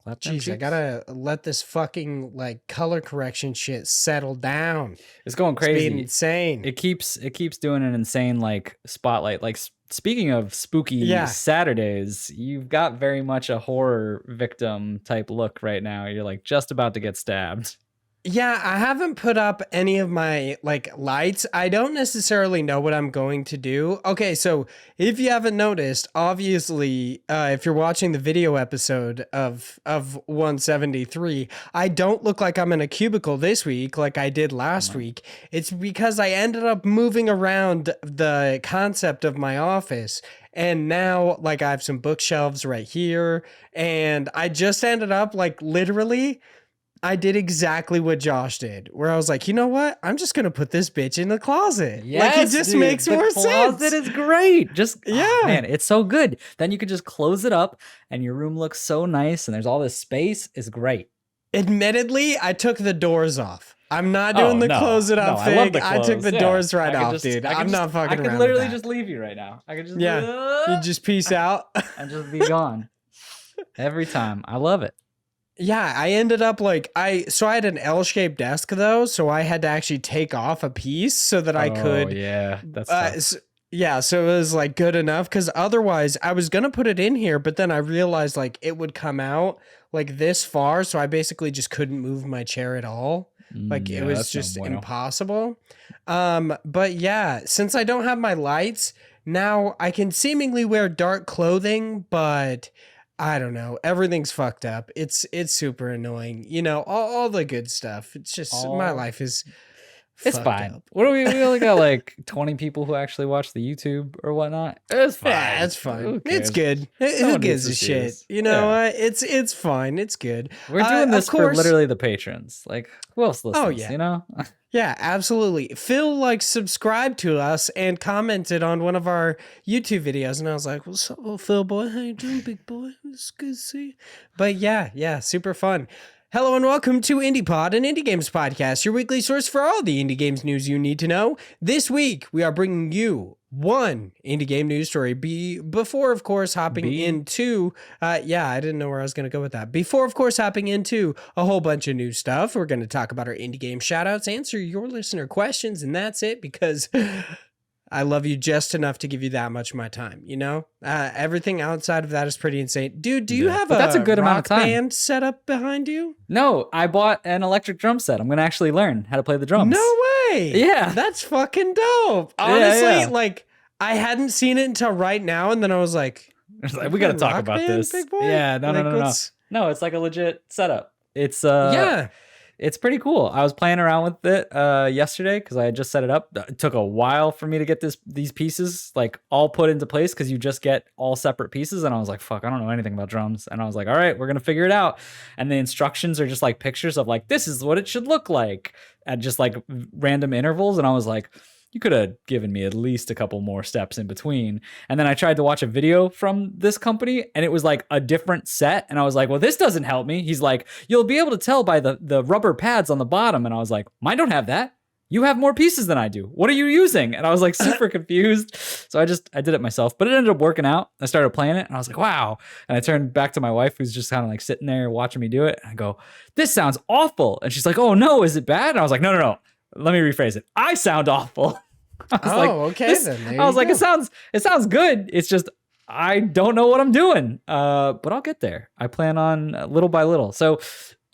Clap them Jeez, I cheeks. gotta let this fucking like color correction shit settle down. It's going It's being crazy. insane. It keeps doing an insane like spotlight. Like speaking of spooky Yeah. Saturdays, you've got very much a horror victim type look right now. You're like just about to get stabbed. Yeah, I haven't put up any of my like lights. I don't necessarily know what I'm going to do. Okay, so if you haven't noticed, obviously, if you're watching the video episode of 173, I don't look like I'm in a cubicle this week like I did last week. It's because I ended up moving around the concept of my office. And now, like, I have some bookshelves right here, and I just ended up like literally. I did exactly what Josh did, where I was like, you know what? I'm just gonna put this bitch in the closet. Yes, like it just dude, makes the more closet sense. is great. Just Yeah. man, it's so good. Then you could just close it up, and your room looks so nice, and there's all this space. It's great. Admittedly, I took the doors off. I'm not doing the close it up I thing. love the I took clothes. the Yeah. doors right I could off, just- dude. I could I'm just- not fucking I could around literally with that. just leave you right now. I could just You just peace out. and just be gone every time. I love it. Yeah, I ended up like I had an L-shaped desk though, so I had to actually take off a piece so that I could. Yeah, that's tough. Yeah, so it was like good enough because otherwise I was gonna put it in here, but then I realized like it would come out like this far, so I basically just couldn't move my chair at all. Like Yeah, it was that's no just bueno. impossible. But yeah, since I don't have my lights, now I can seemingly wear dark clothing, but I don't know. Everything's fucked up. It's super annoying. You know, all the good stuff. It's just my All- life is It's fucked fine. up. What do we only got like 20 people who actually watch the YouTube or whatnot. It's fine. Yeah, it's fine. Who It's cares? good. No Who one gives needs a to see shit? this. You know Yeah. what? It's fine. It's good. We're doing this of for course. literally the patrons. Like, who else listens? yeah. You know? Yeah, absolutely. Phil like subscribed to us and commented on one of our YouTube videos, and I was like, "What's up, Phil boy? How you doing, big boy? It's good to see you." But yeah, super fun. Hello and welcome to IndiePod, an indie games podcast, your weekly source for all the indie games news you need to know. This week, we are bringing you one indie game news story. Before, of course, hopping into, I didn't know where I was going to go with that. Before, of course, hopping into a whole bunch of new stuff, we're going to talk about our indie game shoutouts, answer your listener questions, and that's it because I love you just enough to give you that much of my time, you know? Everything outside of that is pretty insane. Dude, do you have that's a good amount of rock time. band set up behind you? No, I bought an electric drum set. I'm going to actually learn how to play the drums. No way. Yeah. That's fucking dope. Honestly, yeah. like, I hadn't seen it until right now, and then I was like, It's like, we got to talk rock about band, this. big boy? Yeah, no. No, it's like a legit setup. It's yeah. It's pretty cool. I was playing around with it yesterday because I had just set it up. It took a while for me to get these pieces like all put into place because you just get all separate pieces. And I was like, fuck, I don't know anything about drums. And I was like, all right, we're going to figure it out. And the instructions are just like pictures of like, this is what it should look like at just like random intervals. And I was like, you could have given me at least a couple more steps in between. And then I tried to watch a video from this company and it was like a different set. And I was like, well, this doesn't help me. He's like, you'll be able to tell by the rubber pads on the bottom. And I was like, mine don't have that. You have more pieces than I do. What are you using? And I was like super confused. So I did it myself, but it ended up working out. I started playing it and I was like, wow. And I turned back to my wife who's just kind of like sitting there watching me do it. And I go, this sounds awful. And she's like, oh no, is it bad? And I was like, no. Let me rephrase it. I sound awful. I was okay then. I was like, it sounds good. It's just I don't know what I'm doing. But I'll get there. I plan on little by little. So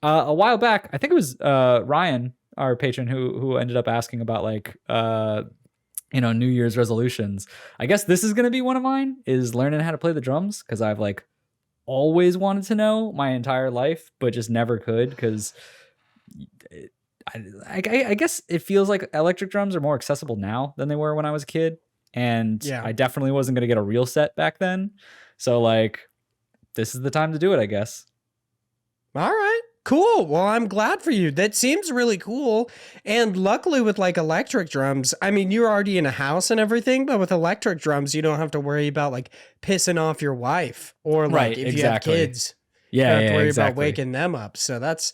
a while back, I think it was Ryan, our patron, who ended up asking about like New Year's resolutions. I guess this is gonna be one of mine, is learning how to play the drums, because I've like always wanted to know my entire life, but just never could because I guess it feels like electric drums are more accessible now than they were when I was a kid. And I definitely wasn't going to get a real set back then. So like, this is the time to do it, I guess. All right, cool. Well, I'm glad for you. That seems really cool. And luckily with like electric drums, I mean, you're already in a house and everything, but with electric drums, you don't have to worry about like pissing off your wife or like if you have kids. You don't have to worry about waking them up. So that's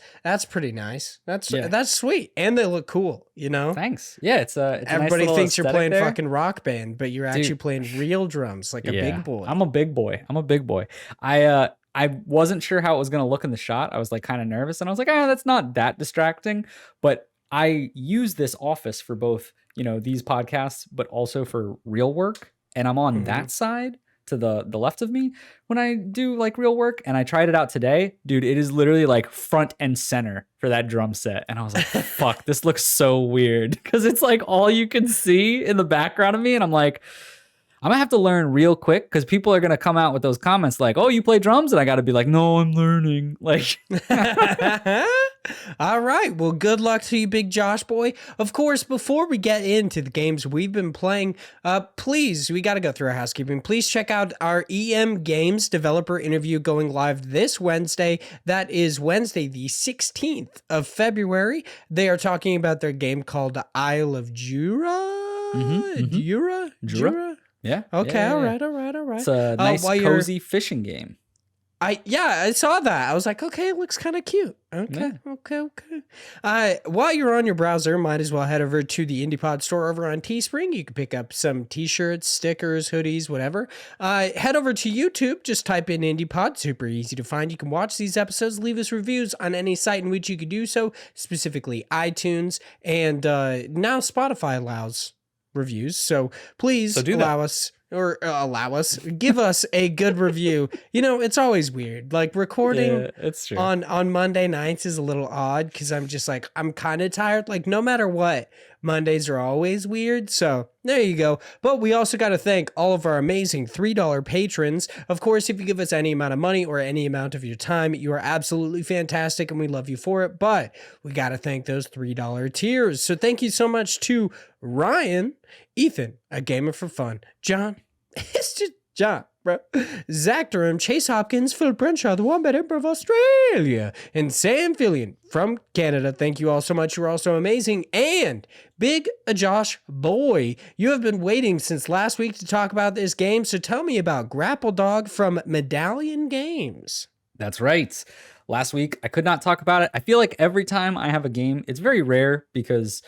pretty nice. That's sweet. And they look cool, you know? Thanks. Yeah, it's everybody nice thinks you're playing there. fucking rock band, but you're actually playing real drums like a big boy. I'm a big boy. I I wasn't sure how it was going to look in the shot. I was like kind of nervous, and I was like, that's not that distracting. But I use this office for both, these podcasts, but also for real work. And I'm on that side to the left of me when I do like real work. And I tried it out today, dude. It is literally like front and center for that drum set. And I was like, fuck, this looks so weird, because it's like all you can see in the background of me. And I'm like, I'm gonna have to learn real quick, because people are gonna come out with those comments like, "Oh, you play drums," and I got to be like, "No, I'm learning." Like, all right. Well, good luck to you, Big Josh boy. Of course, before we get into the games we've been playing, please, we got to go through our housekeeping. Please check out our EM Games developer interview going live this Wednesday. That is Wednesday, the 16th of February. They are talking about their game called Isle of Jura. Jura. Yeah. Okay. Yeah. All right. It's a nice, cozy fishing game. I saw that. I was like, okay, it looks kind of cute. Okay. While you're on your browser, might as well head over to the IndiePod store over on Teespring. You can pick up some t-shirts, stickers, hoodies, whatever. Head over to YouTube. Just type in IndiePod. Super easy to find. You can watch these episodes. Leave us reviews on any site in which you could do so, specifically iTunes. And now Spotify allows reviews, so please give us a good review. It's always weird, like recording it's true. on Monday nights is a little odd, because I'm just like, I'm kind of tired. Like, no matter what, Mondays are always weird. So there you go. But we also got to thank all of our amazing $3 patrons. Of course, if you give us any amount of money or any amount of your time, you are absolutely fantastic, and we love you for it. But we got to thank those $3 tiers. So thank you so much to Ryan, Ethan, a gamer for fun, John, it's just John, bro, Zach Durham, Chase Hopkins, Phil Brenshaw, the Wombat Emperor of Australia, and Sam Fillion from Canada. Thank you all so much. You're all so amazing. And Big Josh boy, you have been waiting since last week to talk about this game. So tell me about Grapple Dog from Medallion Games. That's right. Last week, I could not talk about it. I feel like every time I have a game, it's very rare, because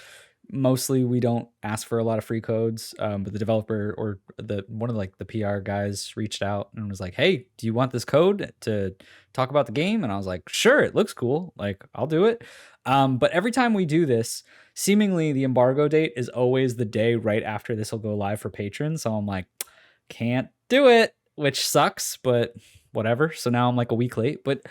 mostly we don't ask for a lot of free codes, but the developer or one of the PR guys reached out and was like, "Hey, do you want this code to talk about the game?" And I was like, "Sure, it looks cool. Like, I'll do it." But every time we do this, seemingly the embargo date is always the day right after this will go live for patrons. So I'm like, can't do it, which sucks, but whatever. So now I'm like a week late. But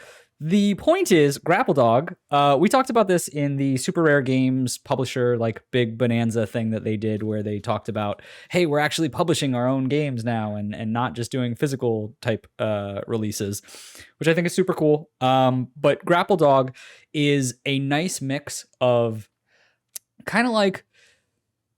the point is, Grapple Dog, we talked about this in the Super Rare Games publisher, like big bonanza thing that they did, where they talked about, hey, we're actually publishing our own games now, and not just doing physical type releases, which I think is super cool. But Grapple Dog is a nice mix of kind of like,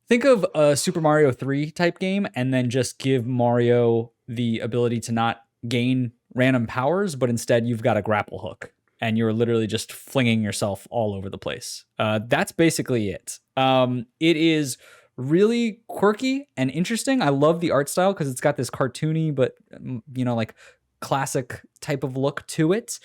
think of a Super Mario 3 type game, and then just give Mario the ability to not gain random powers, but instead you've got a grapple hook and you're literally just flinging yourself all over the place. That's basically it. It is really quirky and interesting. I love the art style, because it's got this cartoony but like classic type of look to it.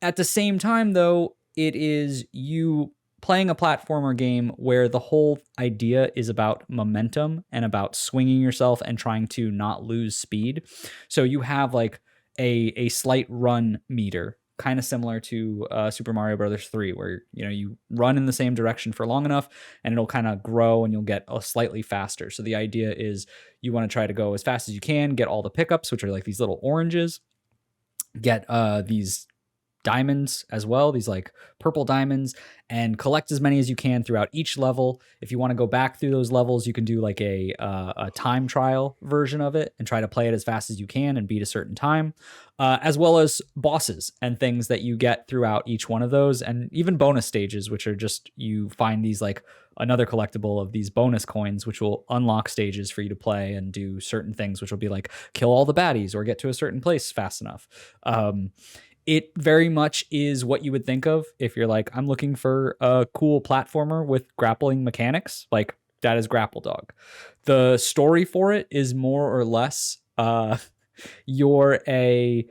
At the same time, though, it is you playing a platformer game where the whole idea is about momentum and about swinging yourself and trying to not lose speed. So you have like a slight run meter, kind of similar to Super Mario Brothers 3, where you run in the same direction for long enough and it'll kind of grow and you'll get slightly faster. So the idea is you want to try to go as fast as you can, get all the pickups, which are like these little oranges, get these diamonds as well, these like purple diamonds, and collect as many as you can throughout each level. If you want to go back through those levels, you can do like a time trial version of it and try to play it as fast as you can and beat a certain time, as well as bosses and things that you get throughout each one of those, and even bonus stages, which are just, you find these like another collectible of these bonus coins, which will unlock stages for you to play and do certain things, which will be like kill all the baddies or get to a certain place fast enough. It very much is what you would think of if you're like, I'm looking for a cool platformer with grappling mechanics. Like, that is Grapple Dog. The story for it is more or less, you're a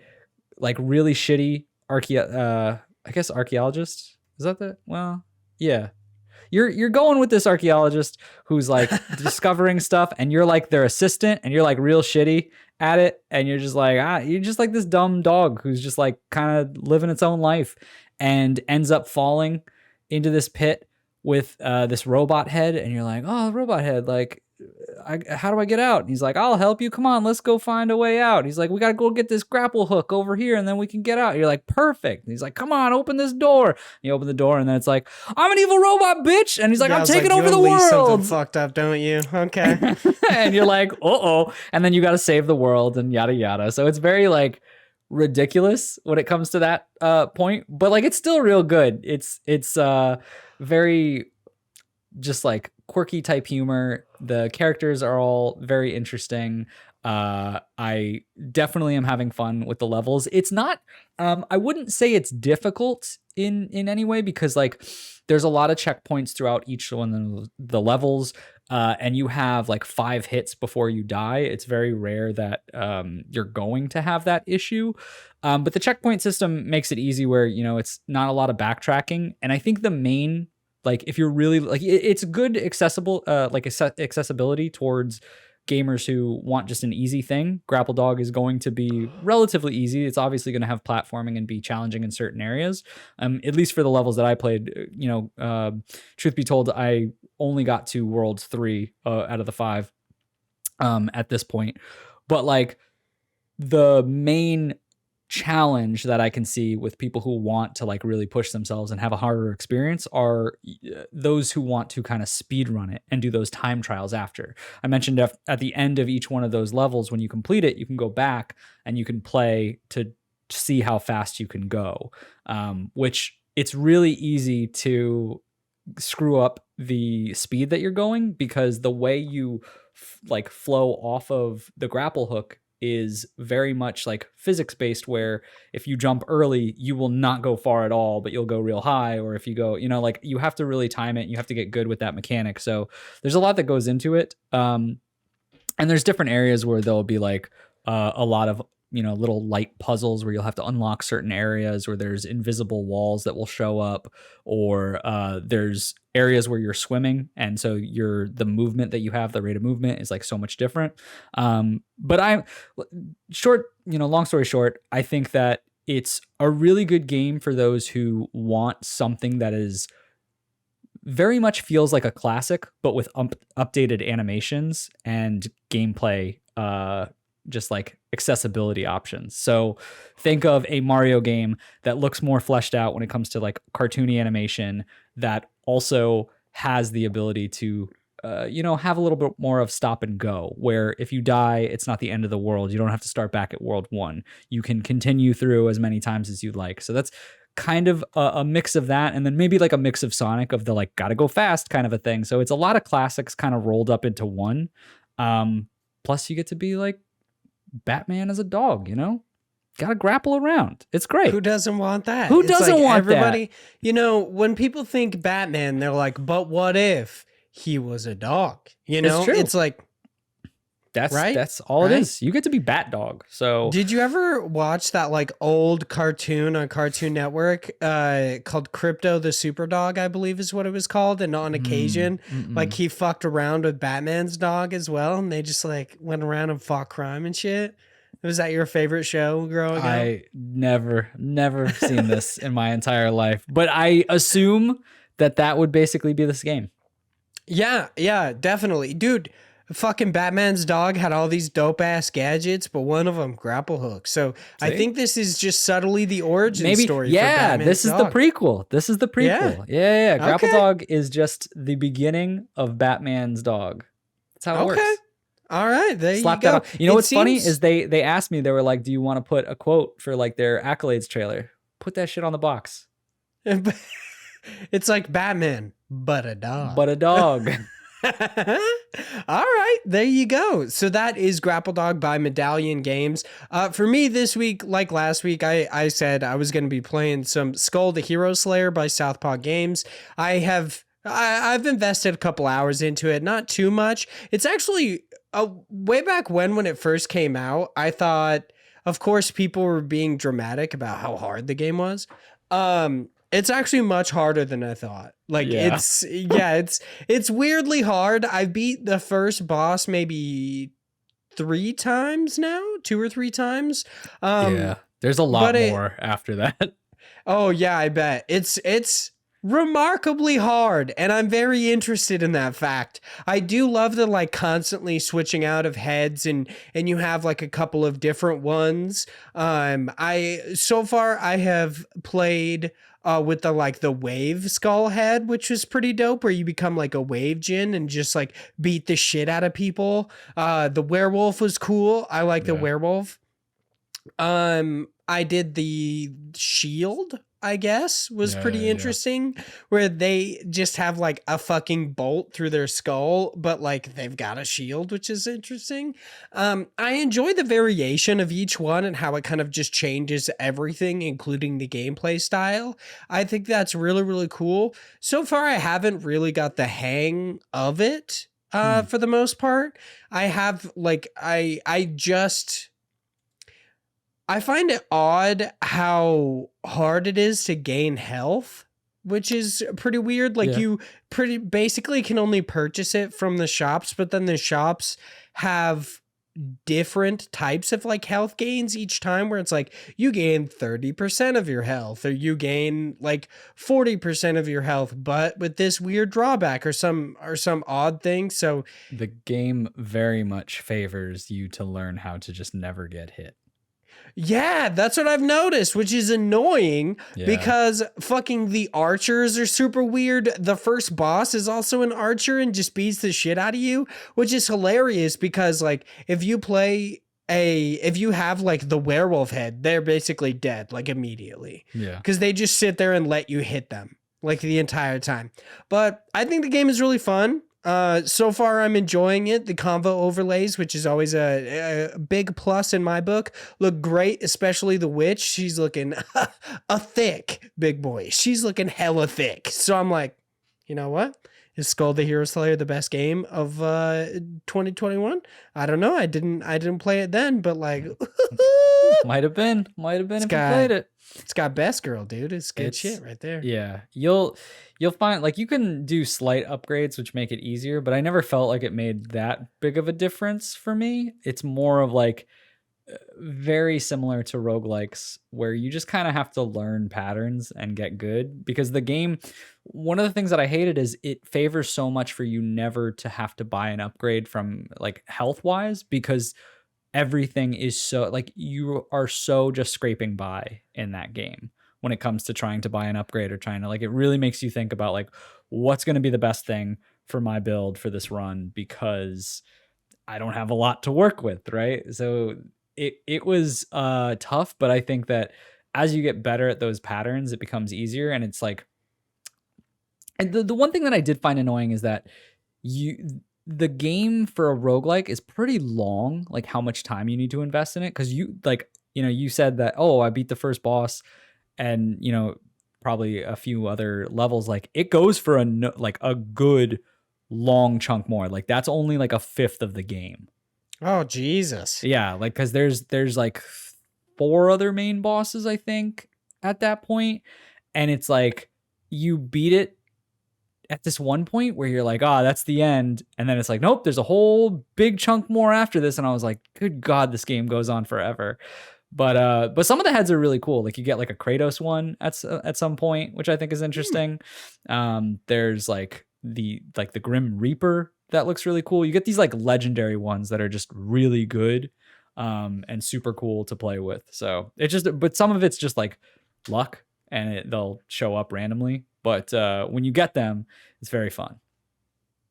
like really shitty archaeologist. Is that the, well, yeah. you're going with this archaeologist who's like discovering stuff, and you're like their assistant, and you're like real shitty at it, and you're just like you're just like this dumb dog who's just like kind of living its own life, and ends up falling into this pit with this robot head, and you're like, oh, robot head, like, how do I get out? And he's like, I'll help you. Come on, let's go find a way out. He's like, we got to go get this grapple hook over here, and then we can get out. You're like, perfect. And he's like, come on, open this door. And you open the door, and then it's like, I'm an evil robot, bitch. And he's like, I'm taking over the world. Something fucked up, don't you? Okay. And you're like, uh-oh. And then you got to save the world and yada, yada. So it's very like ridiculous when it comes to that point. But like, it's still real good. It's very just like quirky type humor. The characters are all very interesting. I definitely am having fun with the levels. It's not, I wouldn't say it's difficult in any way, because like there's a lot of checkpoints throughout each one of the levels. And you have like 5 hits before you die. It's very rare that you're going to have that issue. But the checkpoint system makes it easy where, you know, it's not a lot of backtracking. And I think the main, like, if you're really like, it's good accessibility towards gamers who want just an easy thing. Grapple Dog is going to be relatively easy. It's obviously going to have platforming and be challenging in certain areas. At least for the levels that I played, you know, truth be told, I only got to Worlds 3 out of the 5 at this point. But like the main challenge that I can see with people who want to like really push themselves and have a harder experience are those who want to kind of speed run it and do those time trials after. I mentioned at the end of each one of those levels, when you complete it, you can go back and you can play to see how fast you can go, which it's really easy to screw up the speed that you're going, because the way you like flow off of the grapple hook is very much like physics based, where if you jump early, you will not go far at all, but you'll go real high. Or if you go, you know, like you have to really time it. You have to get good with that mechanic. So there's a lot that goes into it. And there's different areas where there'll be like a lot of, you know, little light puzzles where you'll have to unlock certain areas, or there's invisible walls that will show up, or there's areas where you're swimming, and so the movement that you have, the rate of movement is like so much different. But long story short, I think that it's a really good game for those who want something that is very much feels like a classic, but with updated animations and gameplay, just like accessibility options. So think of a Mario game that looks more fleshed out when it comes to like cartoony animation, that also has the ability to, have a little bit more of stop and go, where if you die, it's not the end of the world. You don't have to start back at World 1. You can continue through as many times as you'd like. So that's kind of a mix of that, and then maybe like a mix of Sonic, of the like gotta go fast kind of a thing. So it's a lot of classics kind of rolled up into one. Plus you get to be like Batman as a dog, you know? Gotta grapple around. It's great. Who doesn't want that? Who doesn't want everybody, that? You know, when people think Batman, they're like, but what if he was a dog? You know? It's true. It's like, that's all it is. You get to be Bat Dog. So did you ever watch that like old cartoon on Cartoon Network called Crypto the Super Dog, I believe is what it was called? And on occasion, like he fucked around with Batman's dog as well, and they just like went around and fought crime and shit. Was that your favorite show growing up? I never seen this in my entire life, but I assume that would basically be this game. Yeah, definitely. Dude, fucking Batman's dog had all these dope ass gadgets, but one of them grapple hook. So see? I think this is just subtly the origin story. Yeah, for this is dog. the prequel. This is the prequel. Yeah. Grapple Okay. Dog is just the beginning of Batman's dog. That's how it works. All right, there Slap you go. That on. You know what's funny is they asked me, they were like, do you want to put a quote for like their accolades trailer? Put that shit on the box. It's like Batman, but a dog. But a dog. All right, there you go. So that is Grapple Dog by Medallion Games. For me this week, like last week, I said I was going to be playing some Skul the Hero Slayer by SouthPAW Games. I've invested a couple hours into it, not too much. It's actually way back when it first came out, I thought, of course, people were being dramatic about how hard the game was. It's actually much harder than I thought. Like Yeah. it's weirdly hard. I beat the first boss maybe 3 times now, 2 or 3 times. Yeah. There's a lot more after that. Oh yeah, I bet. It's remarkably hard, and I'm very interested in that fact. I do love the like constantly switching out of heads, and you have like a couple of different ones. So far I have played with the wave skull head, which was pretty dope, where you become like a wave djinn and just like beat the shit out of people. The werewolf was cool. I like the werewolf. I did the shield, I guess, was pretty interesting, where they just have like a fucking bolt through their skull, but like they've got a shield, which is interesting. I enjoy the variation of each one and how it kind of just changes everything, including the gameplay style. I think that's really, really cool. So far, I haven't really got the hang of it, for the most part. I have like, I find it odd how hard it is to gain health, which is pretty weird. Like you pretty basically can only purchase it from the shops, but then the shops have different types of like health gains each time, where it's like you gain 30% of your health, or you gain like 40% of your health, but with this weird drawback or some odd thing. So the game very much favors you to learn how to just never get hit. Yeah, that's what I've noticed, which is annoying because fucking the archers are super weird. The first boss is also an archer and just beats the shit out of you, which is hilarious because like if you have like the werewolf head, they're basically dead like immediately. Yeah. Because they just sit there and let you hit them like the entire time. But I think the game is really fun. So far I'm enjoying it. The convo overlays, which is always a big plus in my book, look great, especially the witch. She's looking a thick big boy. She's looking hella thick. So I'm like, you know what? Is Skul the Hero Slayer the best game of 2021? I don't know. I didn't play it then, but like might have been if you played it. It's got best girl, dude. It's good shit right there. Yeah. You'll find like you can do slight upgrades which make it easier, but I never felt like it made that big of a difference for me. It's more of like very similar to roguelikes where you just kind of have to learn patterns and get good, because the game, one of the things that I hated is it favors so much for you never to have to buy an upgrade from like health wise, because everything is so like you are so just scraping by in that game when it comes to trying to buy an upgrade or trying to like, it really makes you think about like what's going to be the best thing for my build for this run, because I don't have a lot to work with, right? So it was tough, but I think that as you get better at those patterns, it becomes easier. And it's like, and the one thing that I did find annoying is that the game for a roguelike is pretty long, like how much time you need to invest in it. Cause you like, you know, you said that, oh, I beat the first boss and, you know, probably a few other levels. Like it goes for a good long chunk more. Like that's only like a fifth of the game. Oh, Jesus. Yeah. Like, cause there's like 4 other main bosses, I think, at that point. And it's like, you beat it at this one point where you're like, that's the end. And then it's like, nope, there's a whole big chunk more after this. And I was like, good God, this game goes on forever. But some of the heads are really cool. Like you get like a Kratos one at some point, which I think is interesting. There's like the Grim Reaper that looks really cool. You get these like legendary ones that are just really good and super cool to play with. So but some of it's just like luck and they'll show up randomly. But when you get them, it's very fun.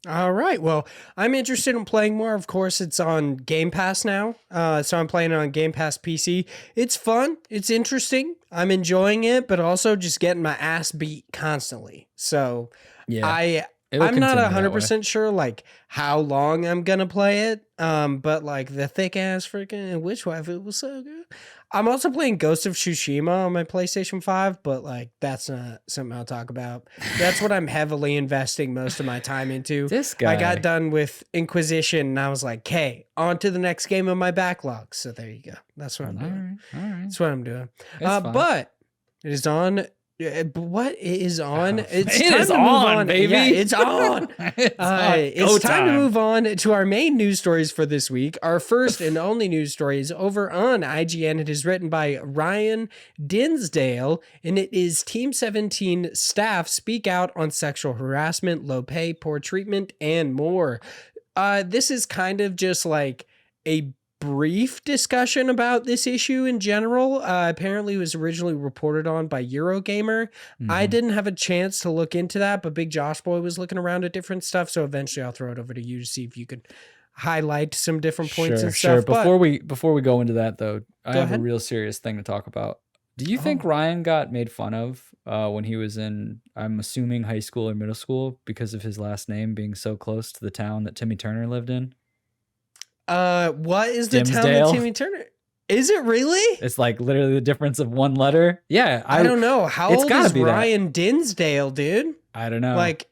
All right. Well, I'm interested in playing more. Of course, it's on Game Pass now. So I'm playing it on Game Pass PC. It's fun. It's interesting. I'm enjoying it, but also just getting my ass beat constantly. So yeah, I'm not 100% sure like how long I'm going to play it. But like the thick ass freaking witch wife, it was so good. I'm also playing Ghost of Tsushima on my PlayStation 5, but like that's not something I'll talk about. That's what I'm heavily investing most of my time into. This guy. I got done with Inquisition and I was like, okay, on to the next game of my backlog. So there you go. That's what I'm doing. All right. That's what I'm doing. But it is on What is on? It's It time is to move on, baby. Yeah, it's on. It's on. It's time to move on to our main news stories for this week. Our first and only news story is over on IGN. It is written by Ryan Dinsdale, and it is Team 17 staff speak out on sexual harassment, low pay, poor treatment, and more. This is kind of just like a brief discussion about this issue in general. Apparently it was originally reported on by Eurogamer. I didn't have a chance to look into that, but Big Josh Boy was looking around at different stuff, so eventually I'll throw it over to you to see if you could highlight some different points and stuff. Before we go into that though, I have a real serious thing to talk about. Do you think Ryan got made fun of when he was in, I'm assuming, high school or middle school because of his last name being so close to the town that Timmy Turner lived in? What is the town Dimsdale? that Timmy Turner? Is it really? It's like literally the difference of one letter. Yeah, I don't know. How it's old gotta is be that. Ryan Dinsdale, dude? I don't know. Like,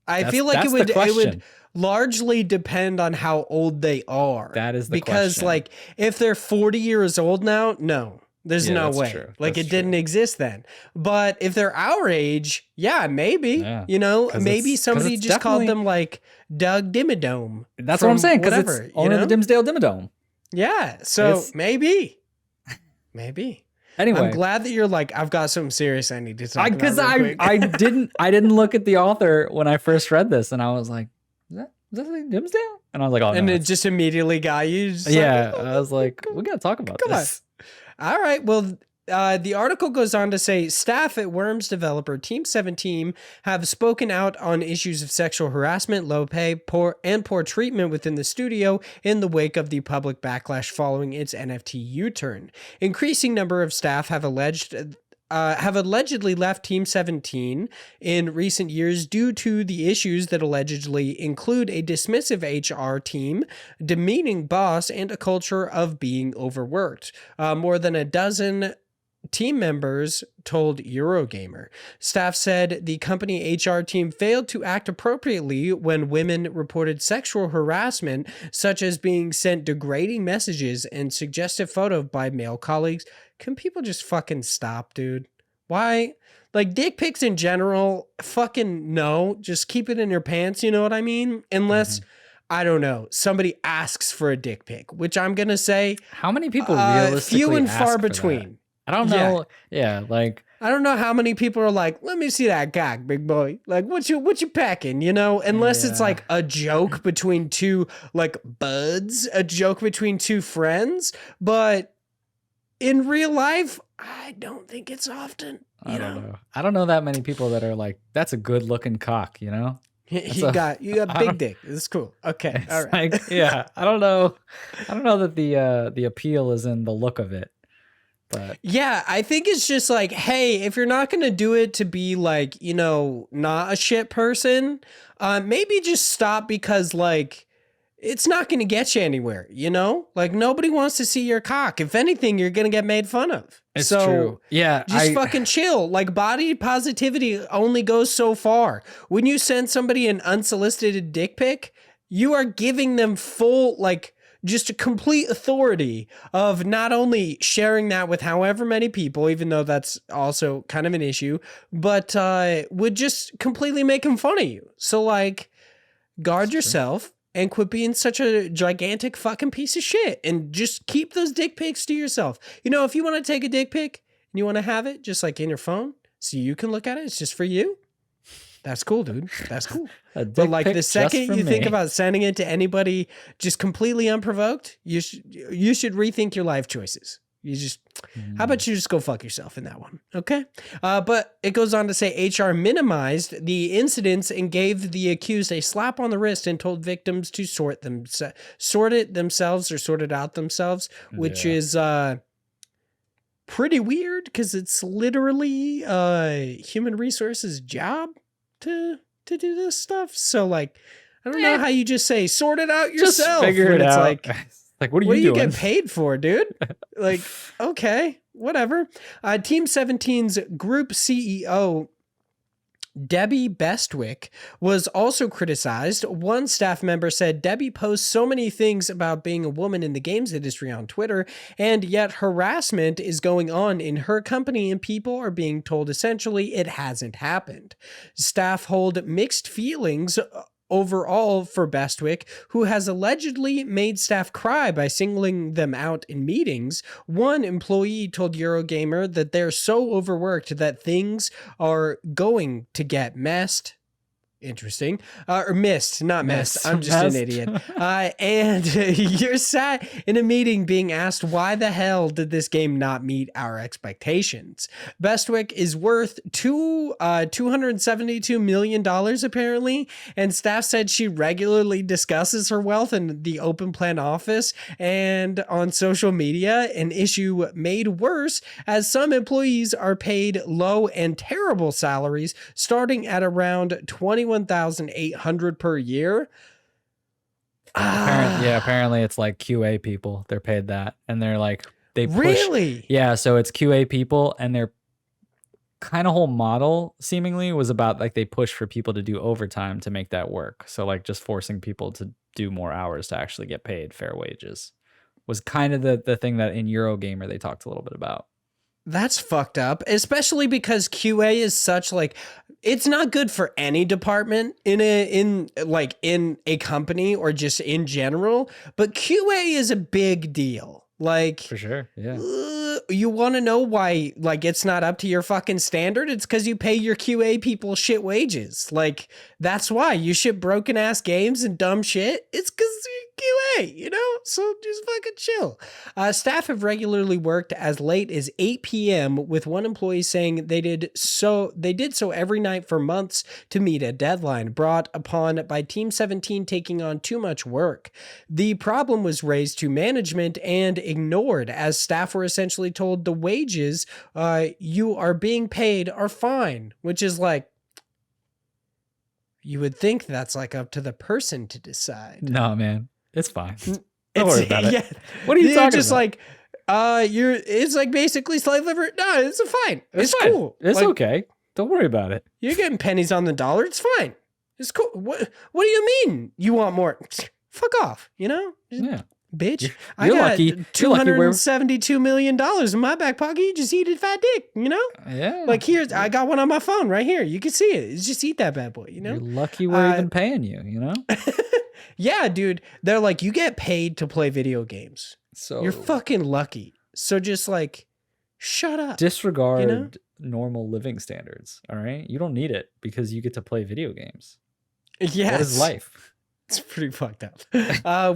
I That's- feel like that's it the would question. largely depend on how old they are. That is the because question. like if they're 40 years old now, no. There's Yeah, no that's way. true. Like That's it didn't exist then. But if they're our age, yeah, maybe. Yeah. You know, 'Cause maybe it's- 'cause somebody it's just called definitely- them like Doug Dimmadome. That's what I'm from saying, because whatever, it's you owner know? of the Dimsdale Dimmadome. Yeah. So It's- maybe. Maybe. Anyway, I'm glad that you're like, I've got something serious I need to talk because about. real quick. I didn't look at the author when I first read this, and I was like, is that like Dimsdale? And I was like, oh, and no, it it's- just immediately got you. Just yeah. like, I was like, we gotta talk about Come on. this. All right. Well, the article goes on to say staff at Worms developer Team 17 have spoken out on issues of sexual harassment, low pay, poor treatment within the studio in the wake of the public backlash following its NFT U-turn. Increasing number of staff have allegedly left Team 17 in recent years due to the issues that allegedly include a dismissive HR team, demeaning boss, and a culture of being overworked. More than a dozen team members told Eurogamer. Staff said the company HR team failed to act appropriately when women reported sexual harassment, such as being sent degrading messages and suggestive photos by male colleagues. Can people just fucking stop, dude? Why? Like dick pics in general, fucking no. Just keep it in your pants, you know what I mean? Unless, I don't know, somebody asks for a dick pic, which I'm going to say How many people realistically few and ask far for that? between. I don't know. Yeah, like I don't know how many people are like, let me see that cock, big boy. Like, what you packing, you know? Unless it's Yeah. like a joke between two like buds, a joke between two friends. But in real life, I don't think it's often. I don't know. I don't know that many people that are like, that's a good looking cock, you know? You got big dick. It's cool. Okay, It's all right. like, yeah, I don't know that the appeal is in the look of it. But Yeah, I think it's just like, hey, if you're not going to do it to be like, you know, not a shit person, maybe just stop because like it's not going to get you anywhere, you know? Like nobody wants to see your cock. If anything, you're going to get made fun of. it's so true. Yeah, just fucking chill. Like body positivity only goes so far. When you send somebody an unsolicited dick pic, you are giving them full like just a complete authority of not only sharing that with however many people, even though that's also kind of an issue, but would just completely making fun of you. So like guard yourself and quit being such a gigantic fucking piece of shit and just keep those dick pics to yourself. You know, if you want to take a dick pic and you want to have it just like in your phone so you can look at it, it's just for you. That's cool, dude. That's cool. But like the second you think about sending it to anybody just completely unprovoked, you should rethink your life choices. You just, how about you just go fuck yourself in that one? Okay. But it goes on to say HR minimized the incidents and gave the accused a slap on the wrist and told victims to sort it out themselves, which is, pretty weird because it's literally human resources job to do this stuff. So like, I don't know how you just say sort it out yourself. just figure it it's out. Like, what are what you do you doing? get paid for, dude? Like, okay, whatever. Team 17's group CEO Debbie Bestwick was also criticized. One staff member said Debbie posts so many things about being a woman in the games industry on Twitter, and yet harassment is going on in her company and people are being told essentially it hasn't happened. Staff hold mixed feelings overall for Bestwick, who has allegedly made staff cry by singling them out in meetings. One employee told Eurogamer that they're so overworked that things are going to get messed. Interesting. Or missed, not messed. I'm just an idiot. And you're sat in a meeting being asked, why the hell did this game not meet our expectations? Bestwick is worth $272 million, apparently, and staff said she regularly discusses her wealth in the open plan office and on social media, an issue made worse as some employees are paid low and terrible salaries, starting at around $21,800 per year. Apparently it's like QA people. They're paid that, and they're like they push. Really? Yeah, so it's QA people, and their kind of whole model seemingly was about like they push for people to do overtime to make that work. So like just forcing people to do more hours to actually get paid fair wages was kind of the thing that in Eurogamer they talked a little bit about. That's fucked up, especially because QA is such like, it's not good for any department in a company or just in general, but QA is a big deal. Like, for sure. Yeah. You want to know why, like, it's not up to your fucking standard? It's because you pay your QA people shit wages. Like, that's why you ship broken ass games and dumb shit. It's because you're QA, you know? So just fucking chill. Staff have regularly worked as late as 8 p.m. with one employee saying they did so every night for months to meet a deadline brought upon by Team 17 taking on too much work. The problem was raised to management and ignored as staff were essentially told the wages you are being paid are fine, which is like, you would think that's like up to the person to decide. No, man, it's fine. Don't worry about it. Yeah, what are you talking just about? Like, it's like basically slave labor. No, it's fine. It's fine. cool. It's like, okay. Don't worry about it. You're getting pennies on the dollar. It's fine. It's cool. What do you mean you want more? Fuck off. You know? Yeah. Bitch, I got $272 million in my back pocket. You just eat a fat dick, you know? Yeah. Like here's, I got one on my phone right here. You can see it. Just eat that bad boy, you know? You're lucky we're even paying you, you know? Yeah, dude. They're like, you get paid to play video games. So you're fucking lucky. So just like, shut up. Disregard, you know? Normal living standards, all right? You don't need it because you get to play video games. Yes. What is life? It's pretty fucked up.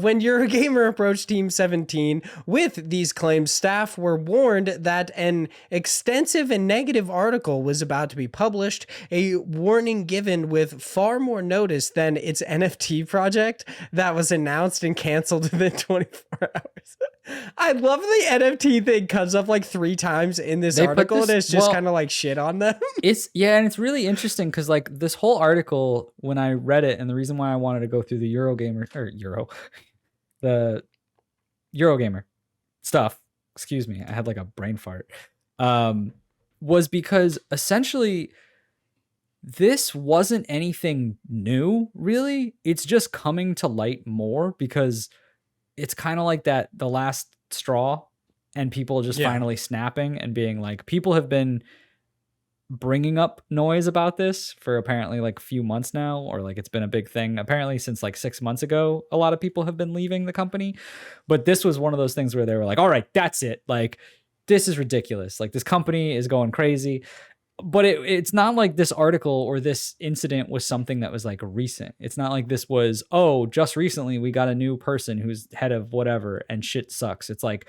When Eurogamer approached Team 17 with these claims, staff were warned that an extensive and negative article was about to be published, a warning given with far more notice than its NFT project that was announced and canceled within 24 hours. I love the NFT thing comes up like 3 times in this article, and it's just kind of like shit on them. And it's really interesting because like this whole article, when I read it, and the reason why I wanted to go through the the Eurogamer stuff, excuse me, I had like a brain fart, was because essentially this wasn't anything new, really. It's just coming to light more because it's kind of like that, the last straw, and people just finally snapping and being like, people have been bringing up noise about this for apparently like a few months now, or like it's been a big thing apparently since like 6 months ago. A lot of people have been leaving the company, but this was one of those things where they were like, all right, that's it. Like, this is ridiculous. Like, this company is going crazy. But it's not like this article or this incident was something that was like recent. It's not like this was, oh, just recently we got a new person who's head of whatever and shit sucks. It's like,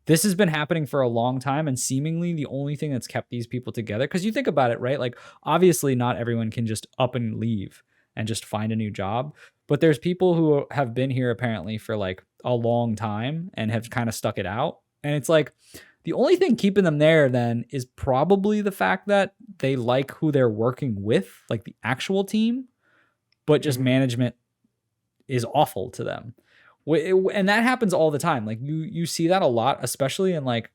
this has been happening for a long time, and seemingly the only thing that's kept these people together, because you think about it, right? Like, obviously not everyone can just up and leave and just find a new job, but there's people who have been here apparently for like a long time and have kind of stuck it out. And it's like, the only thing keeping them there then is probably the fact that they like who they're working with, like the actual team, but just management is awful to them. And that happens all the time. Like you see that a lot, especially in like,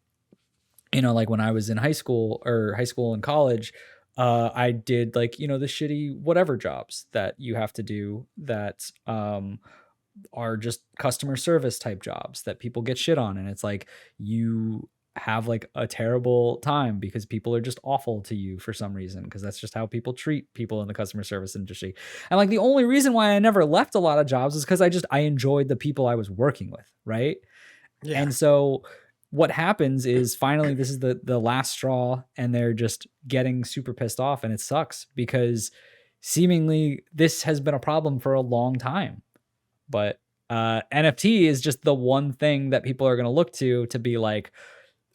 you know, like when I was in high school and college, I did like, you know, the shitty whatever jobs that you have to do that are just customer service type jobs that people get shit on. And it's like you have like a terrible time because people are just awful to you for some reason, because that's just how people treat people in the customer service industry. And like the only reason why I never left a lot of jobs is because I enjoyed the people I was working with, right? Yeah. And so what happens is finally this is the last straw, and they're just getting super pissed off, and it sucks because seemingly this has been a problem for a long time. But NFT is just the one thing that people are going to look to be like,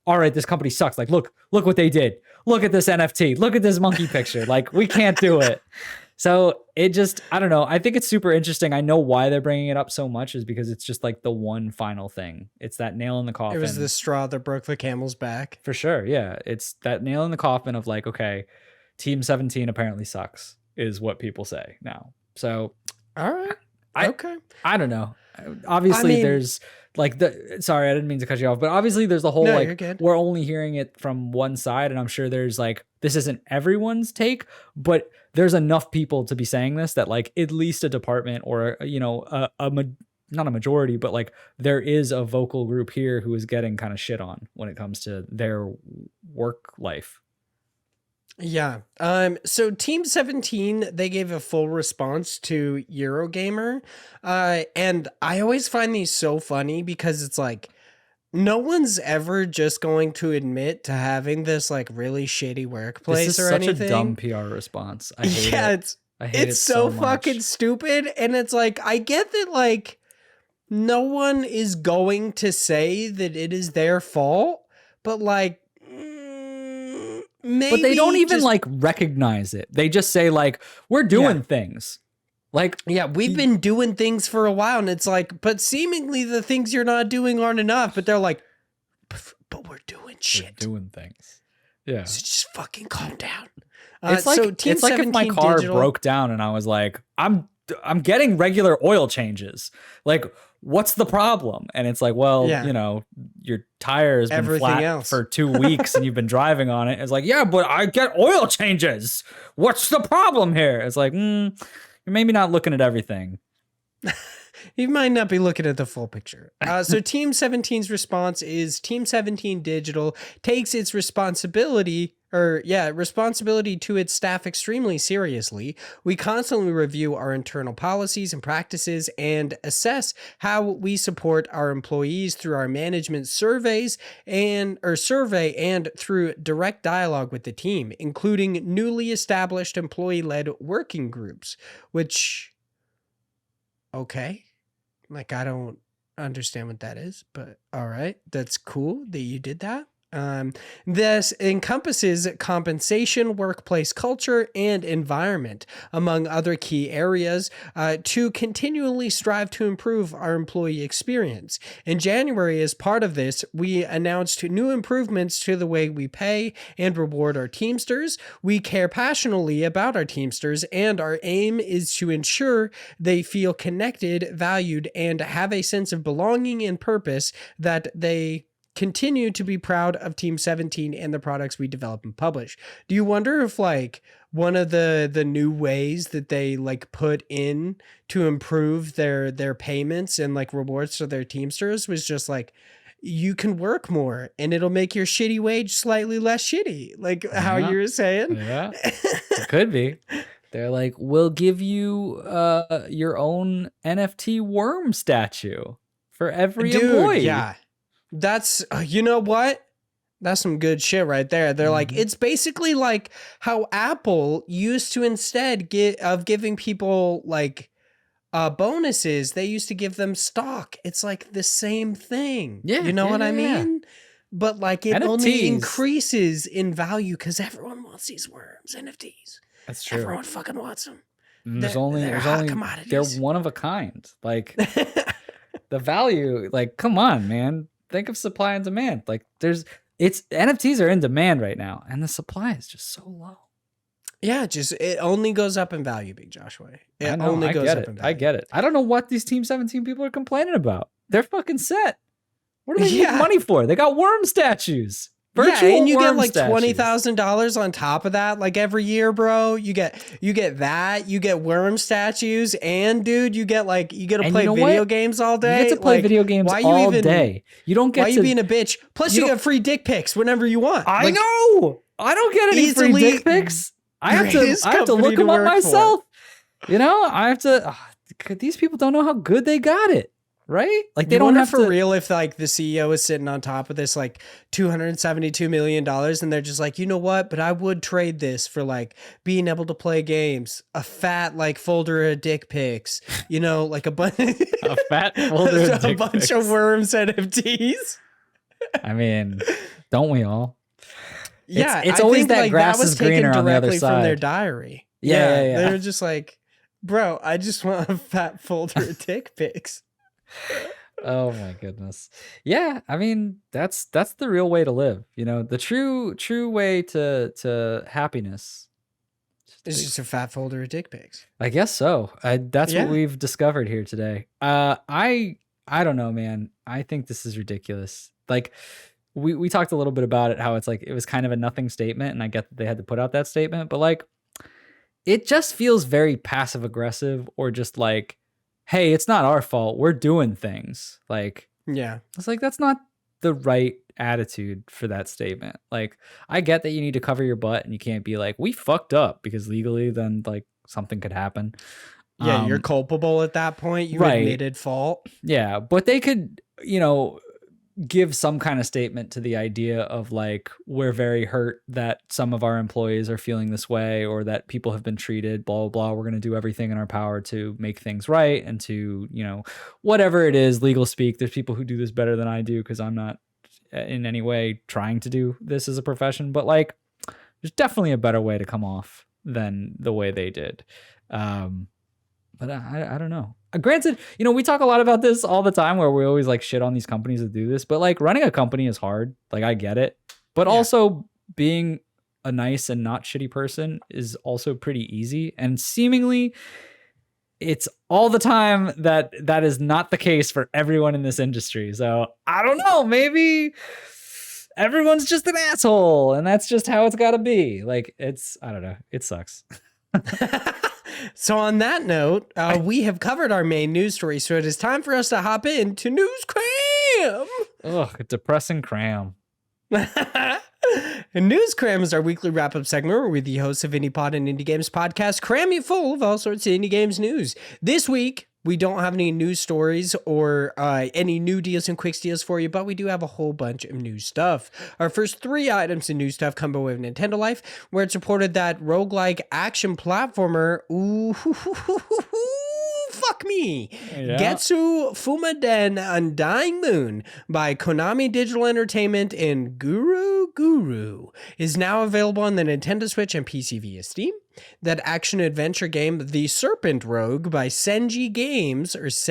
all right, this company sucks. Like, look what they did. Look at this NFT. Look at this monkey picture. Like, we can't do it. So it just, I don't know. I think it's super interesting. I know why they're bringing it up so much is because it's just like the one final thing. It's that nail in the coffin. It was the straw that broke the camel's back. For sure. Yeah. It's that nail in the coffin of like, okay, Team 17 apparently sucks is what people say now. So, all right. Okay. I don't know. Obviously, there's like sorry, I didn't mean to cut you off, but obviously there's the whole like we're only hearing it from one side, and I'm sure there's like this isn't everyone's take, but there's enough people to be saying this that like at least a department or you know not a majority, but like there is a vocal group here who is getting kind of shit on when it comes to their work life. Yeah. So Team 17, they gave a full response to Eurogamer. And I always find these so funny because it's like, no one's ever just going to admit to having this like really shitty workplace or anything. This is such a dumb PR response. I hate it. It's so fucking stupid. And it's like, I get that like no one is going to say that it is their fault, but like, maybe but they don't even like recognize it. They just say like, we're doing things. Like, yeah, we've been doing things for a while. And it's like, but seemingly the things you're not doing aren't enough. But they're like, but we're doing shit. We're doing things. Yeah. So just fucking calm down. It's like, so it's like if my car broke down and I was like, I'm getting regular oil changes. Like, what's the problem? And it's like, well, you know, your tire has been flat for 2 weeks and you've been driving on it. It's like, yeah, but I get oil changes. What's the problem here? It's like, you're maybe not looking at everything. You might not be looking at the full picture. So Team 17's response is Team 17 Digital takes its responsibility to its staff extremely seriously. We constantly review our internal policies and practices and assess how we support our employees through our management survey and through direct dialogue with the team, including newly established employee-led working groups, which, okay. Like, I don't understand what that is, but all right. That's cool that you did that. This encompasses compensation, workplace culture, and environment, among other key areas, to continually strive to improve our employee experience. In January, as part of this, we announced new improvements to the way we pay and reward our Teamsters. We care passionately about our Teamsters, and our aim is to ensure they feel connected, valued, and have a sense of belonging and purpose, that they continue to be proud of Team 17 and the products we develop and publish. Do you wonder if like one of the new ways that they like put in to improve their payments and like rewards to their Teamsters was just like, you can work more and it'll make your shitty wage slightly less shitty, like how you were saying? Yeah, it could be. They're like, we'll give you your own NFT worm statue for every employee. Yeah. That's, you know what? That's some good shit right there. They're like, it's basically like how Apple used to, instead of giving people like bonuses, they used to give them stock. It's like the same thing. Yeah. You know what I mean? But like it NFTs only increases in value because everyone wants these worms, NFTs. That's true. Everyone fucking wants them. There's only commodities. They're one of a kind. Like the value, like, come on, man. Think of supply and demand. Like NFTs are in demand right now, and the supply is just so low. Yeah, it only goes up in value, Big Joshua. It only goes up in value. I get it. I don't know what these Team 17 people are complaining about. They're fucking set. What do they need money for? They got worm statues. Virtual and you get worm like statues. $20,000 on top of that. Like every year, bro, you get that. You get worm statues, and dude, you get to And play you know video what? games all You day. get to play Like, video games why you all even, day. You don't get why to. you being a bitch? Plus, you don't- get free dick pics whenever you want. I Like, know. I don't get any free easily dick pics. I have greatest to look company to them up work for. myself. You know, I have to. These people don't know how good they got it, right? Like they You don't wonder have for to. real if like the CEO is sitting on top of this like $272 million, and they're just like, you know what? But I would trade this for like being able to play games, a fat like folder of dick pics, you know, like a bunch, A fat folder of dick bunch pics. of worms NFTs. I mean, don't we all? Yeah, it's I always think, that like, grass that was is greener taken on the other directly from their side. diary. Yeah. They were just like, bro, I just want a fat folder of dick pics. Oh my goodness. Yeah, I mean, that's the real way to live, you know. The true way to happiness. It's just a fat folder of dick pics. I guess so. That's Yeah. what we've discovered here today. I don't know, man. I think this is ridiculous. Like we talked a little bit about it, how it's like it was kind of a nothing statement, and I get that they had to put out that statement, but like it just feels very passive aggressive, or just like, hey, it's not our fault. We're doing things. Like, Yeah. it's like that's not the right attitude for that statement. Like, I get that you need to cover your butt and you can't be like, we fucked up, because legally then like something could happen. Yeah, you're culpable at that point. You right. admitted fault. Yeah, but they could, you know, give some kind of statement to the idea of like, we're very hurt that some of our employees are feeling this way, or that people have been treated, blah, blah, blah. We're going to do everything in our power to make things right, and to, you know, whatever it is, legal speak. There's people who do this better than I do, because I'm not in any way trying to do this as a profession, but like, there's definitely a better way to come off than the way they did. But I don't know. Granted, you know, we talk a lot about this all the time, where we always like shit on these companies that do this, but like running a company is hard. Like, I get it, but also being a nice and not shitty person is also pretty easy. And seemingly it's all the time that is not the case for everyone in this industry. So I don't know, maybe everyone's just an asshole and that's just how it's gotta be. Like, I don't know. It sucks. So on that note, we have covered our main news story, so it is time for us to hop into News Cram. Ugh, depressing Cram. And News Cram is our weekly wrap-up segment where we're the hosts of Indie Pod and Indie Games Podcast, cram you full of all sorts of indie games news. This week, we don't have any news stories or any new deals and quick deals for you, but we do have a whole bunch of new stuff. Our first 3 items in new stuff come by way of Nintendo Life, where it's reported that roguelike action platformer, fuck me, Getsu Fumaden Undying Moon by Konami Digital Entertainment and Guru is now available on the Nintendo Switch and PC via Steam. That action-adventure game, The Serpent Rogue by Sengi Games, is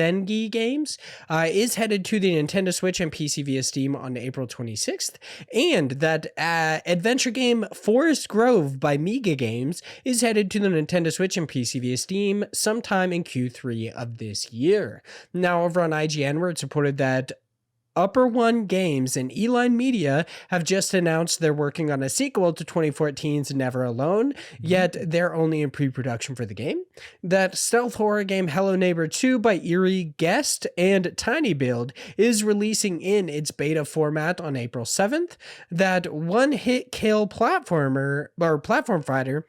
headed to the Nintendo Switch and PC via Steam on April 26th. And that adventure game, Forest Grove by Mega Games, is headed to the Nintendo Switch and PC via Steam sometime in Q3 of this year. Now, over on IGN, where it's reported that Upper One Games and Eline Media have just announced they're working on a sequel to 2014's Never Alone, yet they're only in pre-production for the game. That stealth horror game Hello Neighbor 2 by Eerie Guest and Tiny Build is releasing in its beta format on April 7th. That one-hit kill platform fighter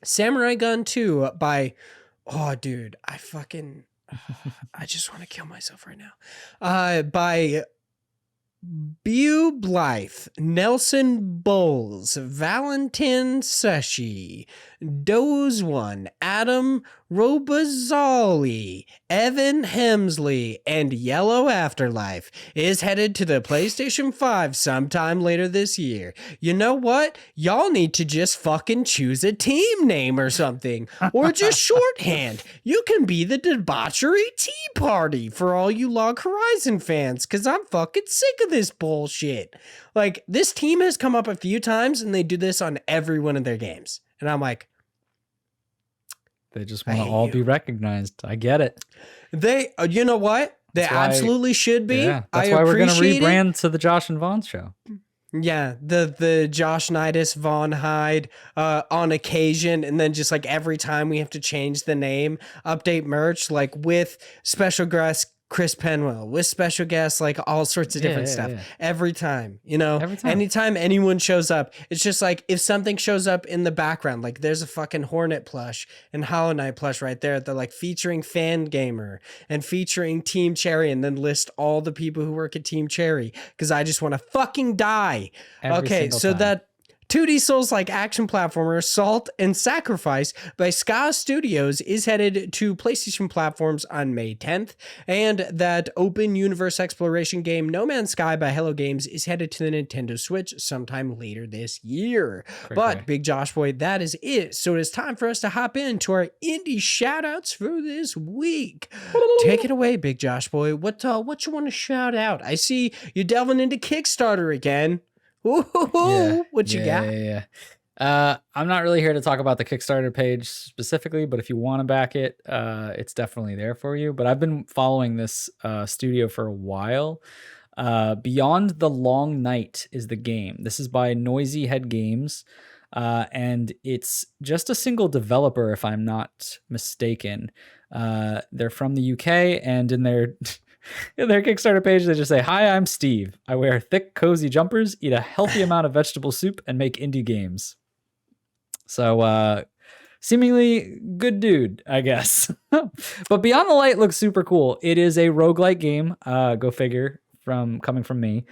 Samurai Gun 2 by... Oh, dude, I just want to kill myself right now. By Bew Blythe, Nelson Bowles, Valentin Seshi, Doze One, Adam Robazzoli, Evan Hemsley, and Yellow Afterlife is headed to the PlayStation 5 sometime later this year. You know what? Y'all need to just fucking choose a team name or something, or just shorthand. You can be the Debauchery Tea Party for all you Log Horizon fans, because I'm fucking sick of this bullshit. Like, this team has come up a few times, and they do this on every one of their games. And I'm like, they just want to all be recognized. I get it. They, you know what? They absolutely should be. Yeah, that's why we're going to rebrand to the Josh and Vaughn show. Yeah, the Josh Nidus Vaughn Hyde on occasion, and then just like every time we have to change the name, update merch, like with special guest Chris Penwell, with special guests, like all sorts of different stuff. Yeah. Every time, you know, Every time. anytime anyone shows up, it's just like if something shows up in the background, like there's a fucking Hornet plush and Hollow Knight plush right there. They're like featuring Fan Gamer and featuring Team Cherry, and then list all the people who work at Team Cherry because I just want to fucking die. Every Okay, single so time. that 2D Souls-like action platformer Salt and Sacrifice by SouthPAW Studios is headed to PlayStation platforms on May 10th, and that open universe exploration game No Man's Sky by Hello Games is headed to the Nintendo Switch sometime later this year. But Big Josh Boy, that is it. So it is time for us to hop into our indie shoutouts for this week. Take it away, Big Josh Boy. What you want to shout out? I see you delving into Kickstarter again. Ooh, what you got? I'm not really here to talk about the Kickstarter page specifically, but if you want to back it, it's definitely there for you. But I've been following this studio for a while. Beyond the Long Night is the game. This is by Noisy Head Games, and it's just a single developer, if I'm not mistaken. They're from the UK, and in their Kickstarter page, they just say, "Hi, I'm Steve. I wear thick, cozy jumpers, eat a healthy amount of vegetable soup, and make indie games." So, seemingly good dude, I guess. But Beyond the Light looks super cool. It is a roguelike game, go figure, coming from me.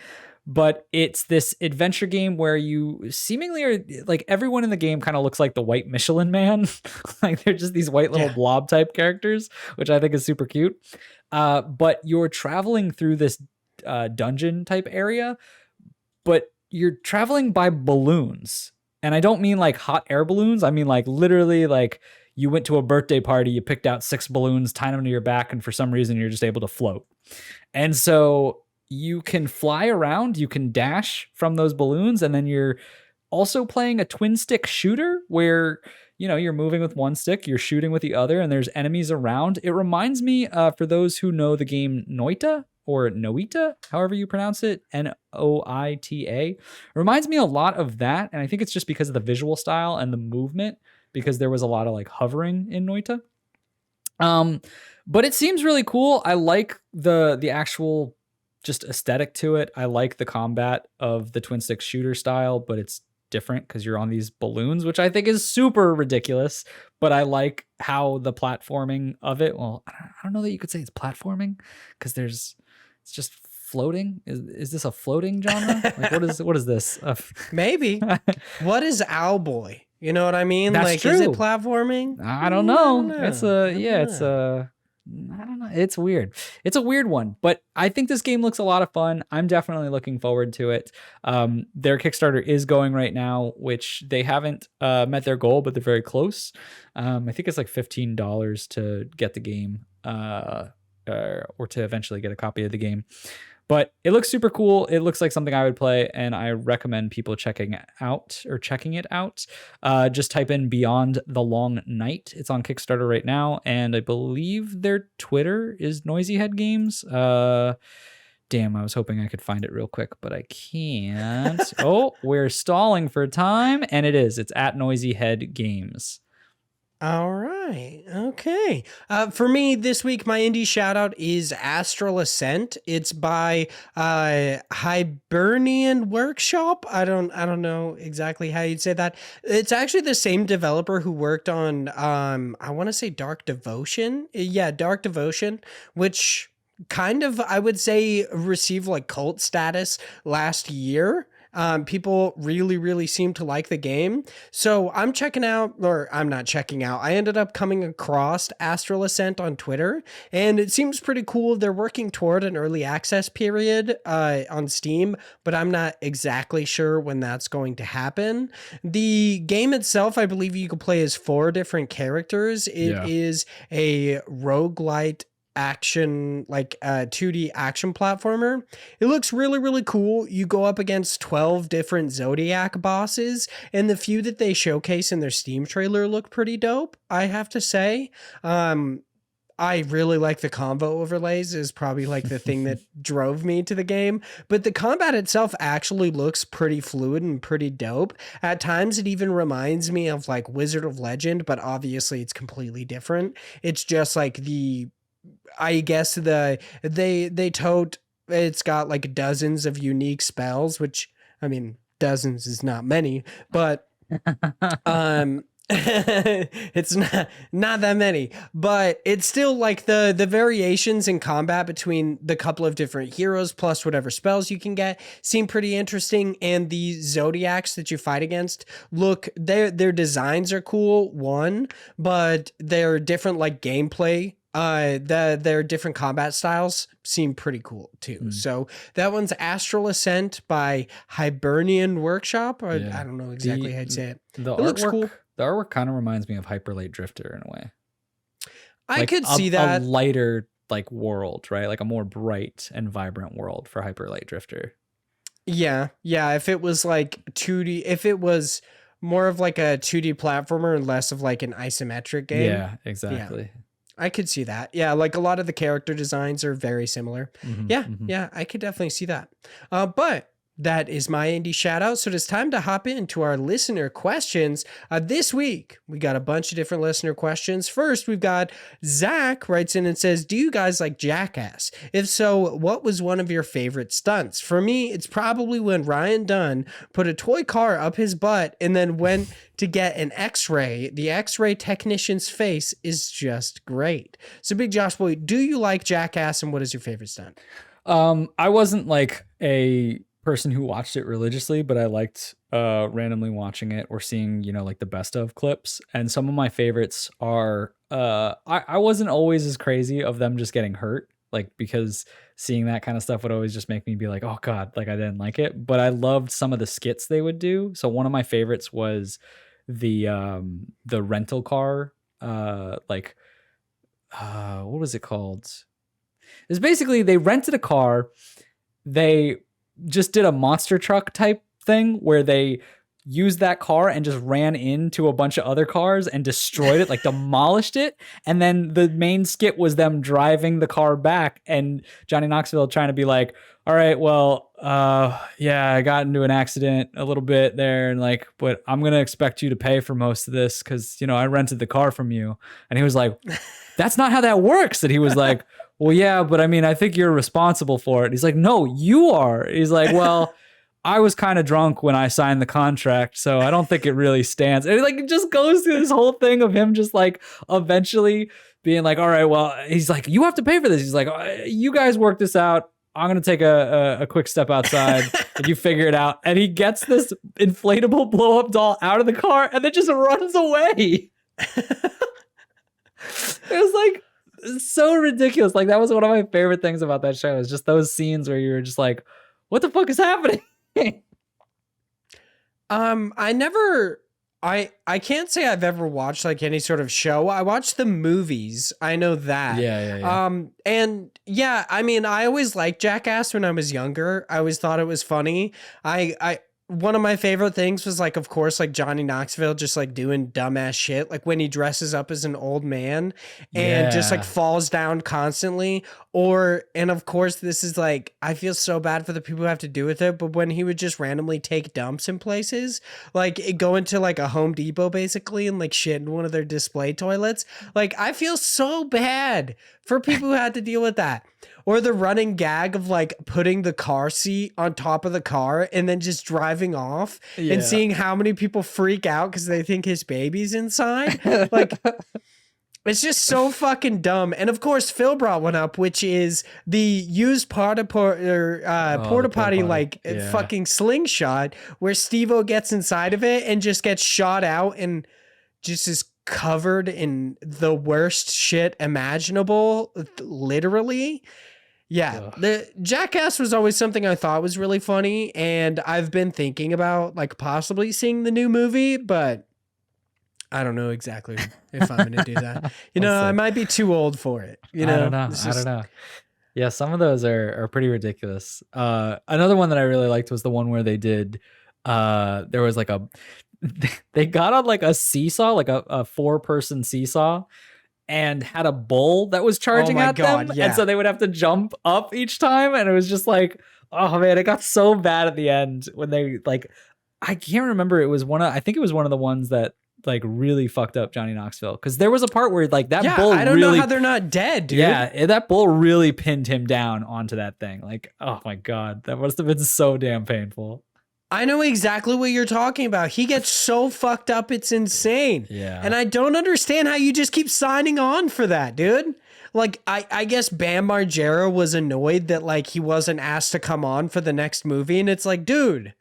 But it's this adventure game where you seemingly are like everyone in the game kind of looks like the White Michelin Man. Like they're just these white little blob type characters, which I think is super cute. But you're traveling through this dungeon type area, but you're traveling by balloons. And I don't mean like hot air balloons. I mean like literally like you went to a birthday party, you picked out 6 balloons, tied them to your back, and for some reason you're just able to float. And so you can fly around, you can dash from those balloons, and then you're also playing a twin stick shooter where, you know, you're moving with one stick, you're shooting with the other, and there's enemies around. It reminds me, for those who know the game Noita, or Noita, however you pronounce it, Noita. It reminds me a lot of that, and I think it's just because of the visual style and the movement, because there was a lot of like hovering in Noita. But it seems really cool. I like the actual just aesthetic to it. I like the combat of the twin stick shooter style, but it's different because you're on these balloons, which I think is super ridiculous. But I like how the platforming of it. Well, I don't know that you could say it's platforming because it's just floating. Is this a floating genre? Like what is this? Maybe. What is Owlboy? You know what I mean? That's like, true. Is it platforming? I don't know. I don't know. It's weird. It's a weird one, but I think this game looks a lot of fun. I'm definitely looking forward to it. Their Kickstarter is going right now, which they haven't met their goal, but they're very close. I think it's like $15 to get the game, or to eventually get a copy of the game. But it looks super cool. It looks like something I would play, and I recommend people checking it out. Just type in Beyond the Long Night. It's on Kickstarter right now, and I believe their Twitter is Noisy Head Games. Damn, I was hoping I could find it real quick, but I can't. Oh, we're stalling for time, and it is. It's at Noisy Head Games. All right. Okay. For me this week, my indie shout out is Astral Ascent. It's by Hibernian Workshop. I don't know exactly how you'd say that. It's actually the same developer who worked on I want to say Dark Devotion. Yeah, Dark Devotion, which kind of, I would say, received like cult status last year. People really seem to like the game. So I'm checking out, or I'm not checking out. I ended up coming across Astral Ascent on Twitter, and it seems pretty cool. They're working toward an early access period on Steam, but I'm not exactly sure when that's going to happen. The game itself, I believe you can play as 4 different characters. It is a roguelite action, like a 2D action platformer. It looks really cool. You go up against 12 different Zodiac bosses, and the few that they showcase in their Steam trailer look pretty dope, I have to say. I really like the combo overlays is probably like the thing that drove me to the game. But the combat itself actually looks pretty fluid and pretty dope. At times it even reminds me of like Wizard of Legend, but obviously it's completely different. It's just like I guess they tote it's got like dozens of unique spells, which I mean dozens is not many, but it's not that many, but it's still like the variations in combat between the couple of different heroes plus whatever spells you can get seem pretty interesting. And the zodiacs that you fight against look, their designs are cool, one, but they're different like gameplay. Their different combat styles seem pretty cool too. So that one's Astral Ascent by Hibernian Workshop, or I don't know exactly how to say it. It looks cool. The artwork kind of reminds me of Hyperlight Drifter in a way. I could see that. A lighter like world, right? Like a more bright and vibrant world for Hyperlight Drifter. Yeah. If it was like 2D, if it was more of like a 2D platformer and less of like an isometric game. Yeah, exactly. Yeah. I could see that. Yeah, like a lot of the character designs are very similar. Yeah, I could definitely see that. But that is my indie shout out. So it is time to hop into our listener questions. This week, we got a bunch of different listener questions. First, we've got Zach writes in and says, do you guys like Jackass? If so, what was one of your favorite stunts? For me, it's probably when Ryan Dunn put a toy car up his butt and then went to get an x-ray. The x-ray technician's face is just great. So Big Josh Boy, do you like Jackass and what is your favorite stunt? I wasn't like a person who watched it religiously, but I liked randomly watching it or seeing, you know, like the best of clips. And some of my favorites are I wasn't always as crazy of them just getting hurt, like, because seeing that kind of stuff would always just make me be like, oh god, like I didn't like it. But I loved some of the skits they would do. So one of my favorites was the rental car, what was it called? It's basically they rented a car, they just did a monster truck type thing where they used that car and just ran into a bunch of other cars and destroyed it, like demolished it. And then the main skit was them driving the car back and Johnny Knoxville trying to be like, all right, well, yeah, I got into an accident a little bit there, and like, but I'm going to expect you to pay for most of this because, you know, I rented the car from you. And he was like, that's not how that works. And he was like, well, yeah, but I mean, I think you're responsible for it. He's like, no, you are. He's like, well, I was kind of drunk when I signed the contract, so I don't think it really stands. And it just goes through this whole thing of him just like eventually being like, all right, well, he's like, you have to pay for this. He's like, you guys work this out. I'm going to take a quick step outside and you figure it out. And he gets this inflatable blow up doll out of the car and then just runs away. It was like, so ridiculous. Like that was one of my favorite things about that show, is just those scenes where you were just like, what the fuck is happening? I can't say I've ever watched like any sort of show. I watched the movies. I know that. Yeah. And yeah, I mean, I always liked Jackass when I was younger. I always thought it was funny. One of my favorite things was like, of course, like Johnny Knoxville just like doing dumbass shit. Like when he dresses up as an old man and just like falls down constantly. And of course, this is like, I feel so bad for the people who have to do with it. But when he would just randomly take dumps in places, like go into like a Home Depot basically and like shit in one of their display toilets. Like I feel so bad for people who had to deal with that. Or the running gag of like putting the car seat on top of the car and then just driving off and seeing how many people freak out because they think his baby's inside. Like, it's just so fucking dumb. And of course, Phil brought one up, which is the used porta potty like fucking slingshot where Steve-O gets inside of it and just gets shot out and just is covered in the worst shit imaginable, literally. Yeah, the Jackass was always something I thought was really funny, and I've been thinking about like possibly seeing the new movie, but I don't know exactly if I'm going to do that. You know, I might be too old for it. You know, I don't know. Yeah, some of those are pretty ridiculous. Another one that I really liked was the one where they did. There was like they got on like a seesaw, like a 4-person seesaw. and had a bull that was charging my at God, them. yeah. And so they would have to jump up each time. And it was just like, oh man, it got so bad at the end when they like, I can't remember. It was I think it was one of the ones that like really fucked up Johnny Knoxville. Cause there was a part where like that bull I don't really, know how they're not dead, dude. yeah, that bull really pinned him down onto that thing. Like, oh my God, that must have been so damn painful. I know exactly what you're talking about. He gets so fucked up, it's insane. Yeah. And I don't understand how you just keep signing on for that, dude. Like, I guess Bam Margera was annoyed that, like, he wasn't asked to come on for the next movie. And it's like, dude,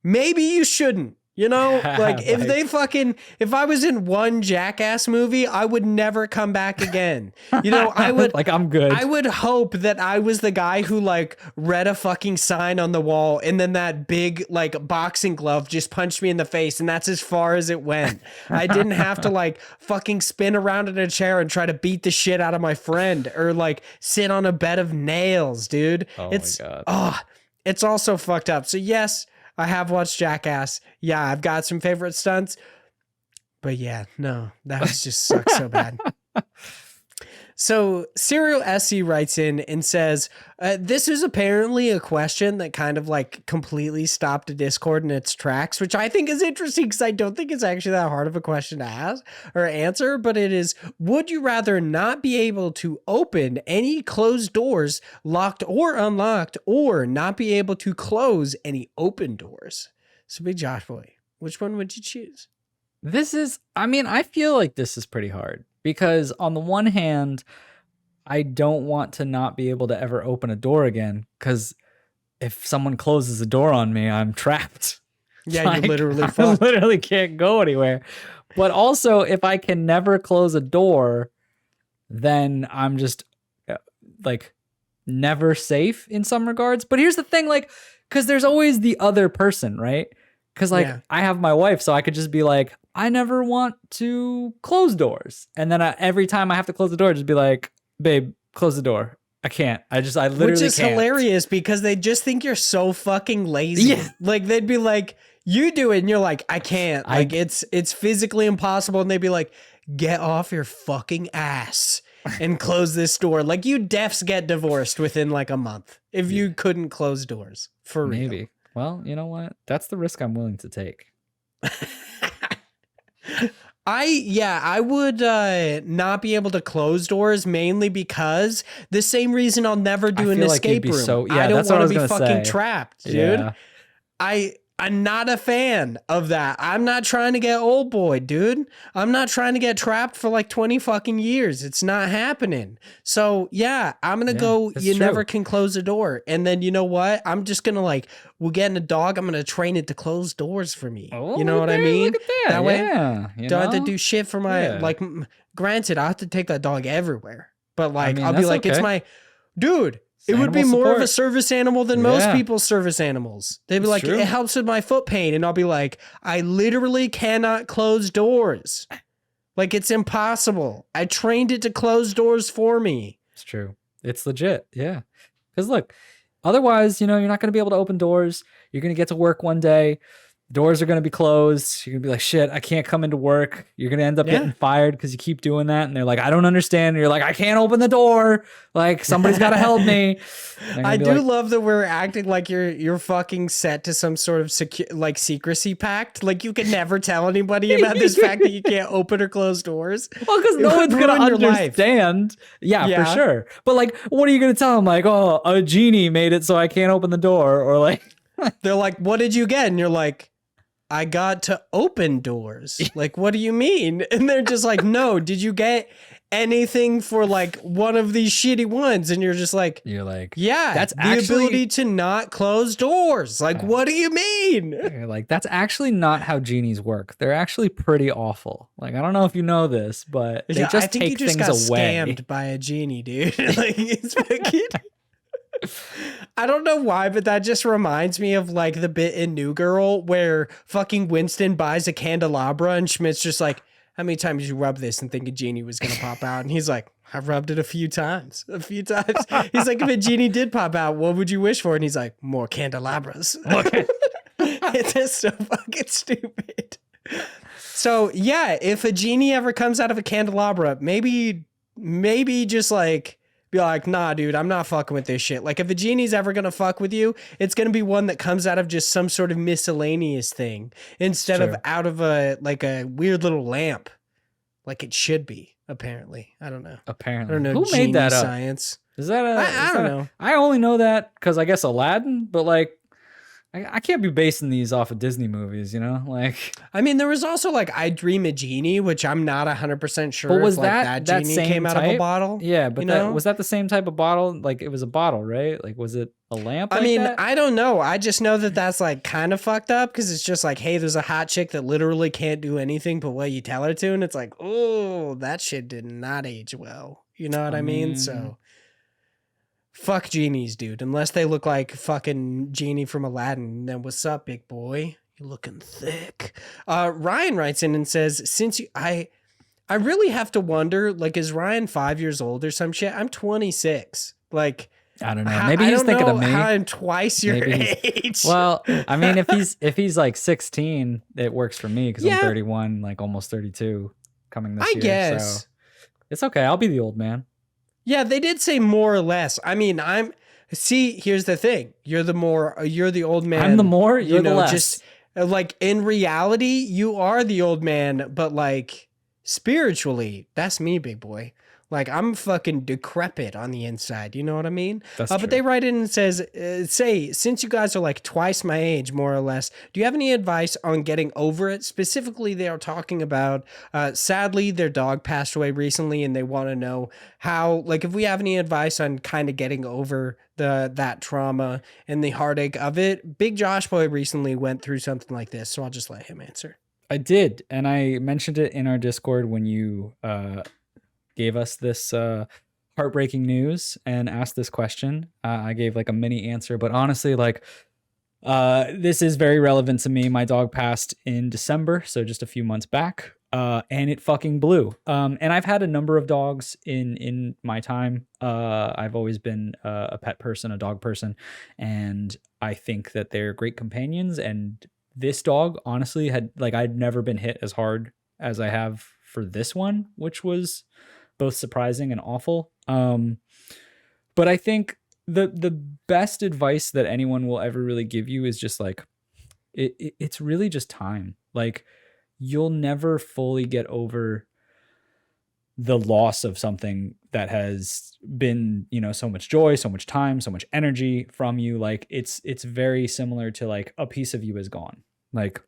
maybe you shouldn't. You know, like if I was in one Jackass movie, I would never come back again. You know, I would like, I'm good. I would hope that I was the guy who like read a fucking sign on the wall and then that big like boxing glove just punched me in the face and that's as far as it went. I didn't have to like fucking spin around in a chair and try to beat the shit out of my friend or like sit on a bed of nails, dude. Oh it's my God. It's also fucked up. So yes, I have watched Jackass. Yeah, I've got some favorite stunts. But yeah, no, that was just sucks so bad. So Serial SC writes in and says, this is apparently a question that kind of like completely stopped a Discord in its tracks, which I think is interesting because I don't think it's actually that hard of a question to ask or answer, but it is, would you rather not be able to open any closed doors, locked or unlocked, or not be able to close any open doors? So Big Josh Boy, which one would you choose? I feel like this is pretty hard because on the one hand, I don't want to not be able to ever open a door again because if someone closes a door on me, I'm trapped. Yeah, like, you literally I literally can't go anywhere. But also, if I can never close a door, then I'm just like never safe in some regards. But here's the thing, like, because there's always the other person, right? Because like I have my wife, so I could just be like, I never want to close doors. And then every time I have to close the door, just be like, babe, close the door. I can't. I literally Which is can't. hilarious because they just think you're so fucking lazy. Yeah. Like they'd be like, you do it. And you're like, I can't. Like it's physically impossible. And they'd be like, get off your fucking ass and close this door. Like you defs get divorced within like a month if you couldn't close doors for real. Maybe. Well, you know what? That's the risk I'm willing to take. I would not be able to close doors mainly because the same reason I'll never do an escape room. I don't want to be fucking trapped, dude. Yeah. I'm not a fan of that. I'm not trying to get old boy, dude. I'm not trying to get trapped for like 20 fucking years. It's not happening. So yeah, I'm going to go, you never can close a door. And then you know what? I'm just going to like, we're getting a dog. I'm going to train it to close doors for me. Oh, you know what I mean? Look at that. That way, don't have to do shit for my, like, granted, I have to take that dog everywhere. But like, I'll be like, it's my, dude. It would be more of a service animal than most people's service animals. They'd be like, it helps with my foot pain. And I'll be like, I literally cannot close doors. Like, it's impossible. I trained it to close doors for me. It's true. It's legit. Yeah. Because look, otherwise, you're not going to be able to open doors. You're going to get to work one day. Doors are going to be closed. You're going to be like, shit, I can't come into work. You're going to end up getting fired because you keep doing that. And they're like, I don't understand. And you're like, I can't open the door. Like, somebody's got to help me. I do love that we're acting like you're fucking set to some sort of secrecy pact. Like, you can never tell anybody about this fact that you can't open or close doors. Well, because no one's going to understand. Yeah, for sure. But like, what are you going to tell them? Like, oh, a genie made it so I can't open the door. Or like, they're like, what did you get? And you're like, I got to open doors. Like, what do you mean? And they're just like, no, did you get anything for like one of these shitty ones? And you're like, yeah, that's the ability to not close doors. Like, what do you mean? You're like, that's actually not how genies work. They're actually pretty awful. Like, I don't know if you know this, but they just take things away. Scammed by a genie, dude. Like, it's fucking... I don't know why, but that just reminds me of like the bit in New Girl where fucking Winston buys a candelabra and Schmidt's just like, how many times did you rub this and think a genie was going to pop out? And he's like, I rubbed it a few times. He's like, if a genie did pop out, what would you wish for? And he's like, more candelabras. It's just so fucking stupid. So yeah, if a genie ever comes out of a candelabra, maybe just like be like, nah, dude, I'm not fucking with this shit. Like if a genie's ever gonna fuck with you, it's gonna be one that comes out of just some sort of miscellaneous thing instead of True. out of a weird little lamp, like it should be. Apparently, I don't know. I don't Apparently, know who made genie that up? science. Is that a? I Is don't that? know. I only know that because I guess Aladdin, but like, I can't be basing these off of Disney movies, you know? Like, I mean, there was also like I Dream a Genie, which I'm not 100% but sure if was like that that genie same came out of a type? bottle. Yeah, You but that know? was that the same type of bottle? Like, it was a bottle, right? Like, was it a lamp I like mean, that? I don't know. I just know that that's like kind of fucked up because it's just like, hey, there's a hot chick that literally can't do anything but what you tell her to. And it's like, oh, that shit did not age well. You know what I I mean? mean, So fuck genies, dude. Unless they look like fucking Genie from Aladdin. Then what's up, big boy? You looking thick. Ryan writes in and says, I really have to wonder, like, is Ryan 5 years old or some shit? I'm 26. Like, I don't know. how, Maybe I he's don't thinking of know how me. I'm twice your Maybe he's. age. Well, I mean, if he's like 16, it works for me because I'm Yeah, 31, like almost 32, coming this I year. So guess. it's okay. I'll be the old man. Yeah, they did say more or less. I mean, see, here's the thing. You're the old man. I'm the more, you're the less. Just like in reality, you are the old man, but like spiritually, that's me, big boy. Like I'm fucking decrepit on the inside. You know what I mean? That's But true. they write in and says, say, since you guys are like twice my age, more or less, do you have any advice on getting over it? Specifically, they are talking about, sadly, their dog passed away recently and they want to know how, like, if we have any advice on kind of getting over that trauma and the heartache of it. Big Josh Boy recently went through something like this, so I'll just let him answer. I did, and I mentioned it in our Discord when you gave us this heartbreaking news and asked this question. I gave like a mini answer, but honestly, like this is very relevant to me. My dog passed in December, so just a few months back, and it fucking blew. And I've had a number of dogs in my time. I've always been a pet person, a dog person, and I think that they're great companions. And this dog, honestly, I'd never been hit as hard as I have for this one, which was both surprising and awful. But I think the best advice that anyone will ever really give you is just like it's really just time. Like you'll never fully get over the loss of something that has been, so much joy, so much time, so much energy from you. Like it's very similar to like a piece of you is gone. Like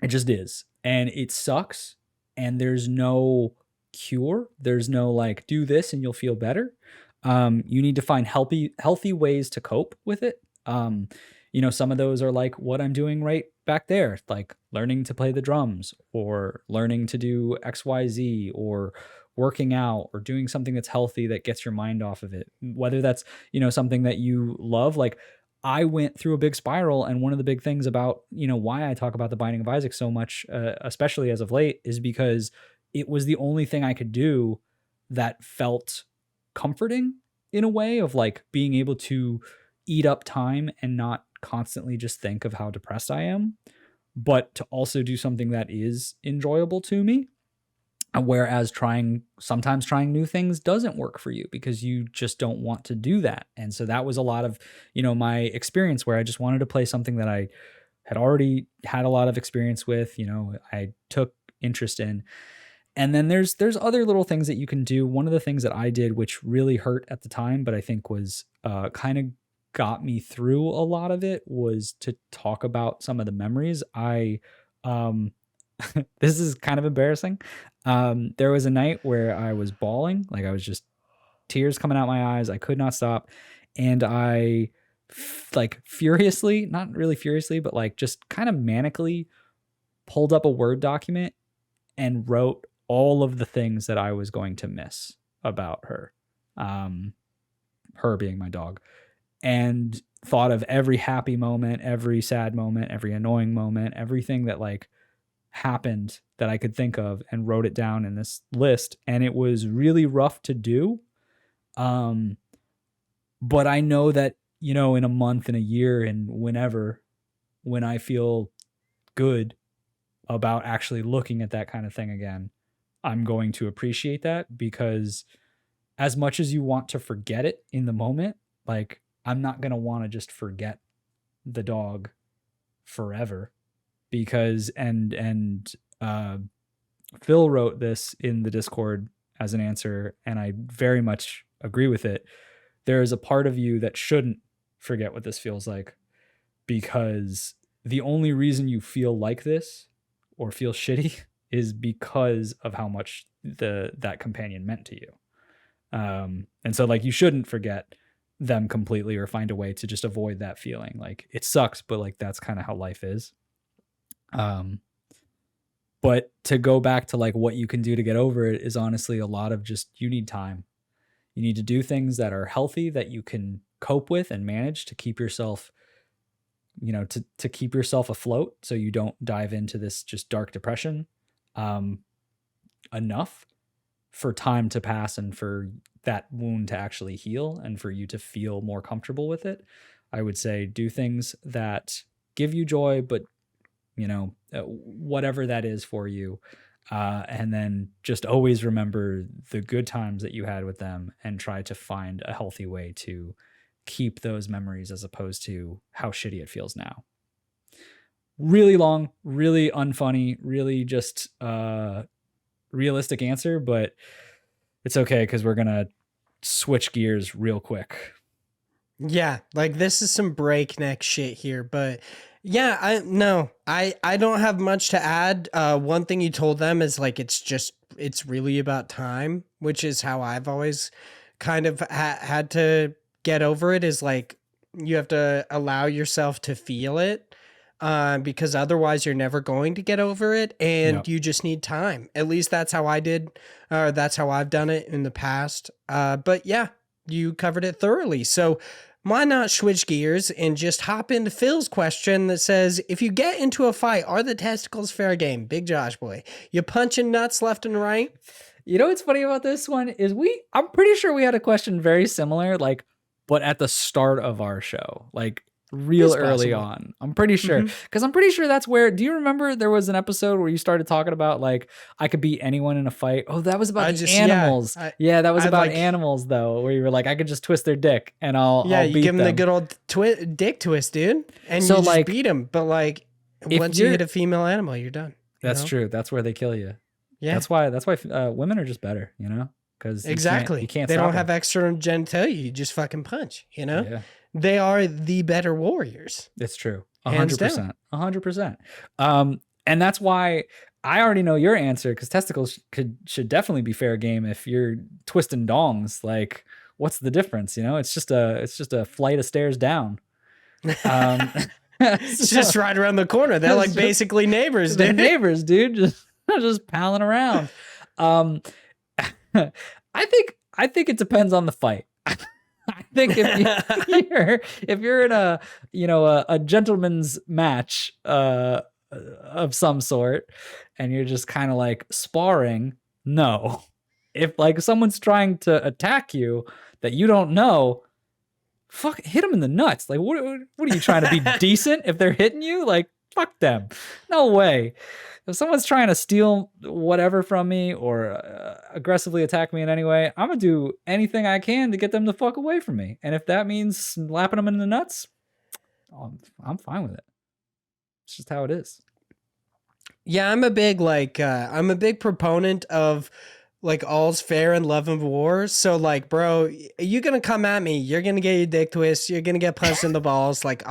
it just is. And it sucks. And there's no cure. There's no like, do this and you'll feel better. You need to find healthy ways to cope with it. Some of those are like what I'm doing right back there, like learning to play the drums or learning to do XYZ or working out or doing something that's healthy that gets your mind off of it. Whether that's, something that you love, like I went through a big spiral. And one of the big things about, why I talk about the Binding of Isaac so much, especially as of late, is because it was the only thing I could do that felt comforting in a way of like being able to eat up time and not constantly just think of how depressed I am, but to also do something that is enjoyable to me. Whereas sometimes trying new things doesn't work for you because you just don't want to do that. And so that was a lot of, my experience where I just wanted to play something that I had already had a lot of experience with, I took interest in. And then there's other little things that you can do. One of the things that I did, which really hurt at the time, but I think was kind of got me through a lot of it, was to talk about some of the memories. This is kind of embarrassing. There was a night where I was bawling, like I was just tears coming out my eyes. I could not stop. And I like furiously, not really furiously, but like just kind of manically pulled up a Word document and wrote all of the things that I was going to miss about her, her being my dog, and thought of every happy moment, every sad moment, every annoying moment, everything that like happened that I could think of, and wrote it down in this list. And it was really rough to do. But I know that, in a month, in a year, and when I feel good, about actually looking at that kind of thing again, I'm going to appreciate that, because as much as you want to forget it in the moment, like I'm not going to want to just forget the dog forever, because Phil wrote this in the Discord as an answer, and I very much agree with it. There is a part of you that shouldn't forget what this feels like, because the only reason you feel like this or feel shitty is because of how much that companion meant to you. And so like you shouldn't forget them completely or find a way to just avoid that feeling. Like it sucks, but like that's kind of how life is. But to go back to like what you can do to get over it is honestly a lot of just, you need time. You need to do things that are healthy, that you can cope with and manage to keep yourself, you know, to keep yourself afloat, so you don't dive into this just dark depression enough for time to pass and for that wound to actually heal and for you to feel more comfortable with it. I would say do things that give you joy, but you know, whatever that is for you. And then just always remember the good times that you had with them and try to find a healthy way to keep those memories as opposed to how shitty it feels now. Really long, really unfunny, really just realistic answer, but it's okay because we're going to switch gears real quick. Yeah, like this is some breakneck shit here, but yeah, I don't have much to add. One thing you told them is like it's really about time, which is how I've always kind of had to get over it, is like you have to allow yourself to feel it, because otherwise you're never going to get over it, and you just need time. At least that's how I did, or that's how I've done it in the past. But yeah, you covered it thoroughly. So why not switch gears and just hop into Phil's question that says, if you get into a fight, are the testicles fair game? Big Josh boy, you punching nuts left and right? You know what's funny about this one is I'm pretty sure we had a question very similar, like, but at the start of our show, like real early on. I'm pretty sure, because I'm pretty sure that's where, do you remember there was an episode where you started talking about like I could beat anyone in a fight? Oh, that was about the animals. Yeah, that was about animals though, where you were like, I could just twist their dick and I'll beat give them the good old dick twist, dude, and so you just beat them. But like once you hit a female animal, you're done. That's true. That's where they kill you. Yeah, that's why women are just better, you know, because you can't. They don't have extra genitalia. You just fucking punch. You know. Yeah. They are the better warriors. It's true. 100%. 100%. And that's why I already know your answer, because testicles should definitely be fair game. If you're twisting dongs, like what's the difference? You know, it's just a flight of stairs down. It's just right around the corner. They're like basically neighbors, dude. They're neighbors, dude. Just palling around. I think it depends on the fight. I think if you're in a gentleman's match of some sort, and you're just kind of like sparring, no. If like someone's trying to attack you that you don't know, fuck, hit them in the nuts. Like what are you trying to be decent if they're hitting you? Like fuck them. No way. If someone's trying to steal whatever from me or aggressively attack me in any way, I'm going to do anything I can to get them the fuck away from me. And if that means slapping them in the nuts, I'm fine with it. It's just how it is. Yeah, I'm a big proponent of like all's fair in love and war. So like, bro, you gonna come at me, you're gonna get your dick twist, you're gonna get punched in the balls. Like,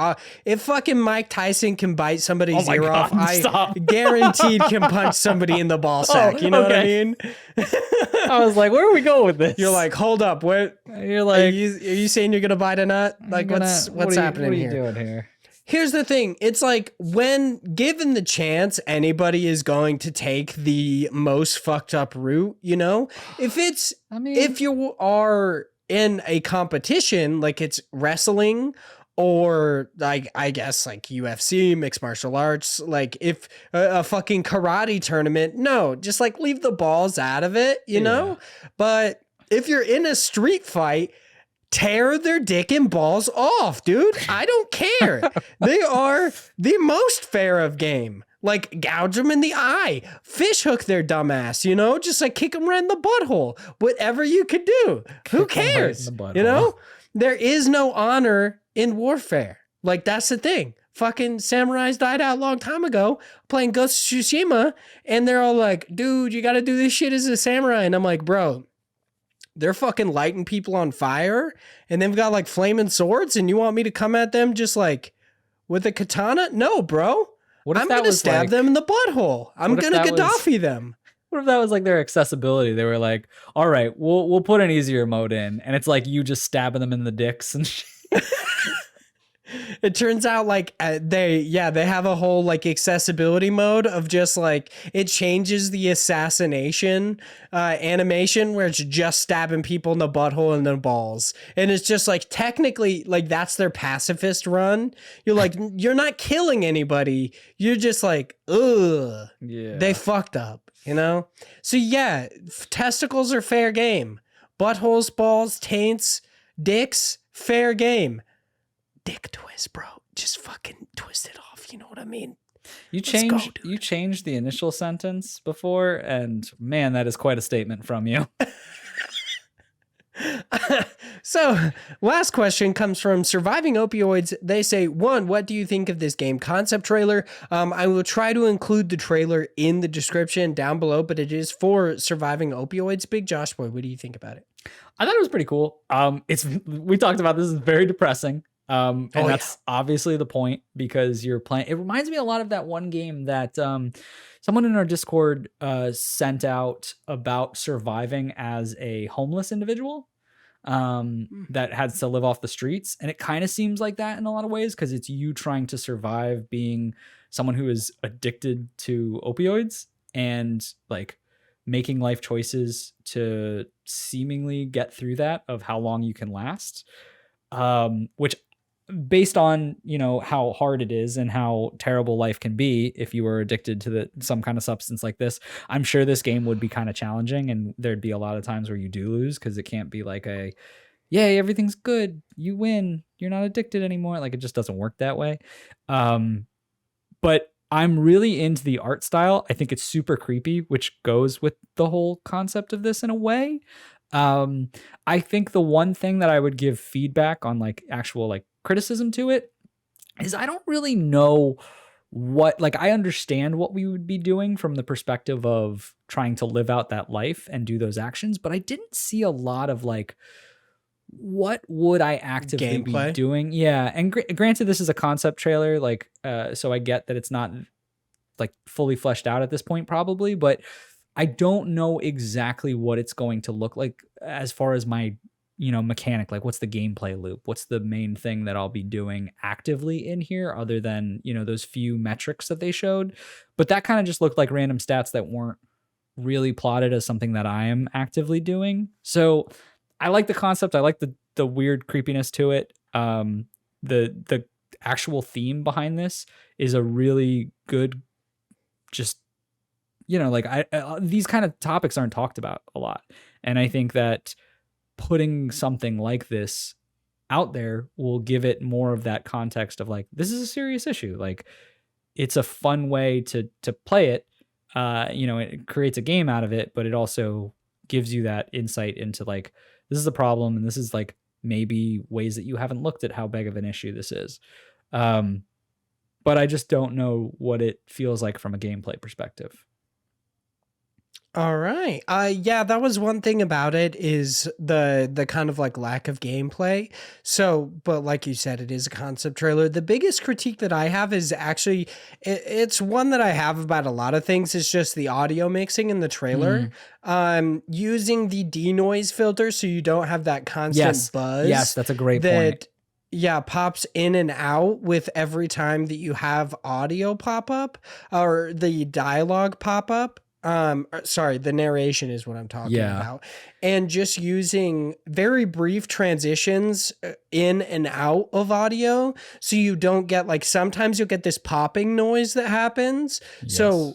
if fucking Mike Tyson can bite somebody's ear off, I guaranteed can punch somebody in the ball sack. You know what I mean? I was like, where are we going with this? You're like, hold up, what? You're like, are you saying you're gonna bite a nut? Like, what's happening here? What are you doing here? Here's the thing. It's like when given the chance, anybody is going to take the most fucked up route, you know? If you are in a competition, like it's wrestling or like, I guess like UFC, mixed martial arts, like if a fucking karate tournament, no, just like leave the balls out of it, you know? But if you're in a street fight, tear their dick and balls off, dude. I don't care. They are the most fair of game. Like gouge them in the eye, fish hook their dumbass, you know, just like kick them right in the butthole. Whatever you could do. Who Kick 'em right in cares? the butthole. You know, there is no honor in warfare. Like that's the thing. Fucking samurais died out a long time ago playing Ghost of Tsushima, and they're all like, dude, you got to do this shit as a samurai. And I'm like, bro, they're fucking lighting people on fire and they've got like flaming swords, and you want me to come at them just like with a katana? No, bro. What if I'm that going to was stab like, them in the butthole. I'm what if going to that was- Gaddafi them. what if that was like their accessibility? They were like, all right, we'll put an easier mode in, and it's like you just stabbing them in the dicks and shit. It turns out like they have a whole like accessibility mode of just like it changes the assassination animation where it's just stabbing people in the butthole and the balls, and it's just like technically like that's their pacifist run. You're like you're not killing anybody, you're just like ugh, Yeah, they fucked up, you know. So yeah, testicles are fair game, buttholes, balls, taints, dicks, fair game. Dick twist, bro. Just fucking twist it off. You know what I mean? You Let's changed the initial sentence before, and man, that is quite a statement from you. So, last question comes from Surviving Opioids. They say, 1, what do you think of this game concept trailer? I will try to include the trailer in the description down below, but it is for Surviving Opioids. Big Josh Boy, what do you think about it? I thought it was pretty cool. We talked about this, is very depressing. And that's obviously the point, because you're playing. It reminds me a lot of that one game that someone in our Discord sent out about surviving as a homeless individual that had to live off the streets. And it kind of seems like that in a lot of ways, because it's you trying to survive being someone who is addicted to opioids and like making life choices to seemingly get through that, of how long you can last. Which, based on, you know, how hard it is and how terrible life can be if you were addicted to some kind of substance like this, I'm sure this game would be kind of challenging, and there'd be a lot of times where you do lose, because it can't be like yay, everything's good, you win, you're not addicted anymore. Like, it just doesn't work that way. But I'm really into the art style. I think it's super creepy, which goes with the whole concept of this in a way. I think the one thing that I would give feedback on, like actual like criticism to it, is I don't really know what, like, I understand what we would be doing from the perspective of trying to live out that life and do those actions, but I didn't see a lot of like, what would I actively be doing? Yeah. And granted, this is a concept trailer, like, so I get that it's not like fully fleshed out at this point probably, but I don't know exactly what it's going to look like as far as my, you know, mechanic. Like, what's the gameplay loop? What's the main thing that I'll be doing actively in here, other than, you know, those few metrics that they showed? But that kind of just looked like random stats that weren't really plotted as something that I am actively doing. So I like the concept. I like the weird creepiness to it. The actual theme behind this is a really good, just, you know, like these kind of topics aren't talked about a lot. And I think that putting something like this out there will give it more of that context of like, this is a serious issue. Like, it's a fun way to play it. You know, it creates a game out of it, but it also gives you that insight into like, this is a problem, and this is like maybe ways that you haven't looked at how big of an issue this is. But I just don't know what it feels like from a gameplay perspective. All right. Yeah, that was one thing about it, is the kind of like lack of gameplay. So, but like you said, it is a concept trailer. The biggest critique that I have is actually, it's one that I have about a lot of things. It's just the audio mixing in the trailer. Using the denoise filter so you don't have that constant buzz. Yes, that's a great point. Yeah, pops in and out with every time that you have audio pop up or the dialogue pop up. Sorry, the narration is what I'm talking about. And just using very brief transitions in and out of audio, so you don't get like, sometimes you'll get this popping noise that happens. Yes. So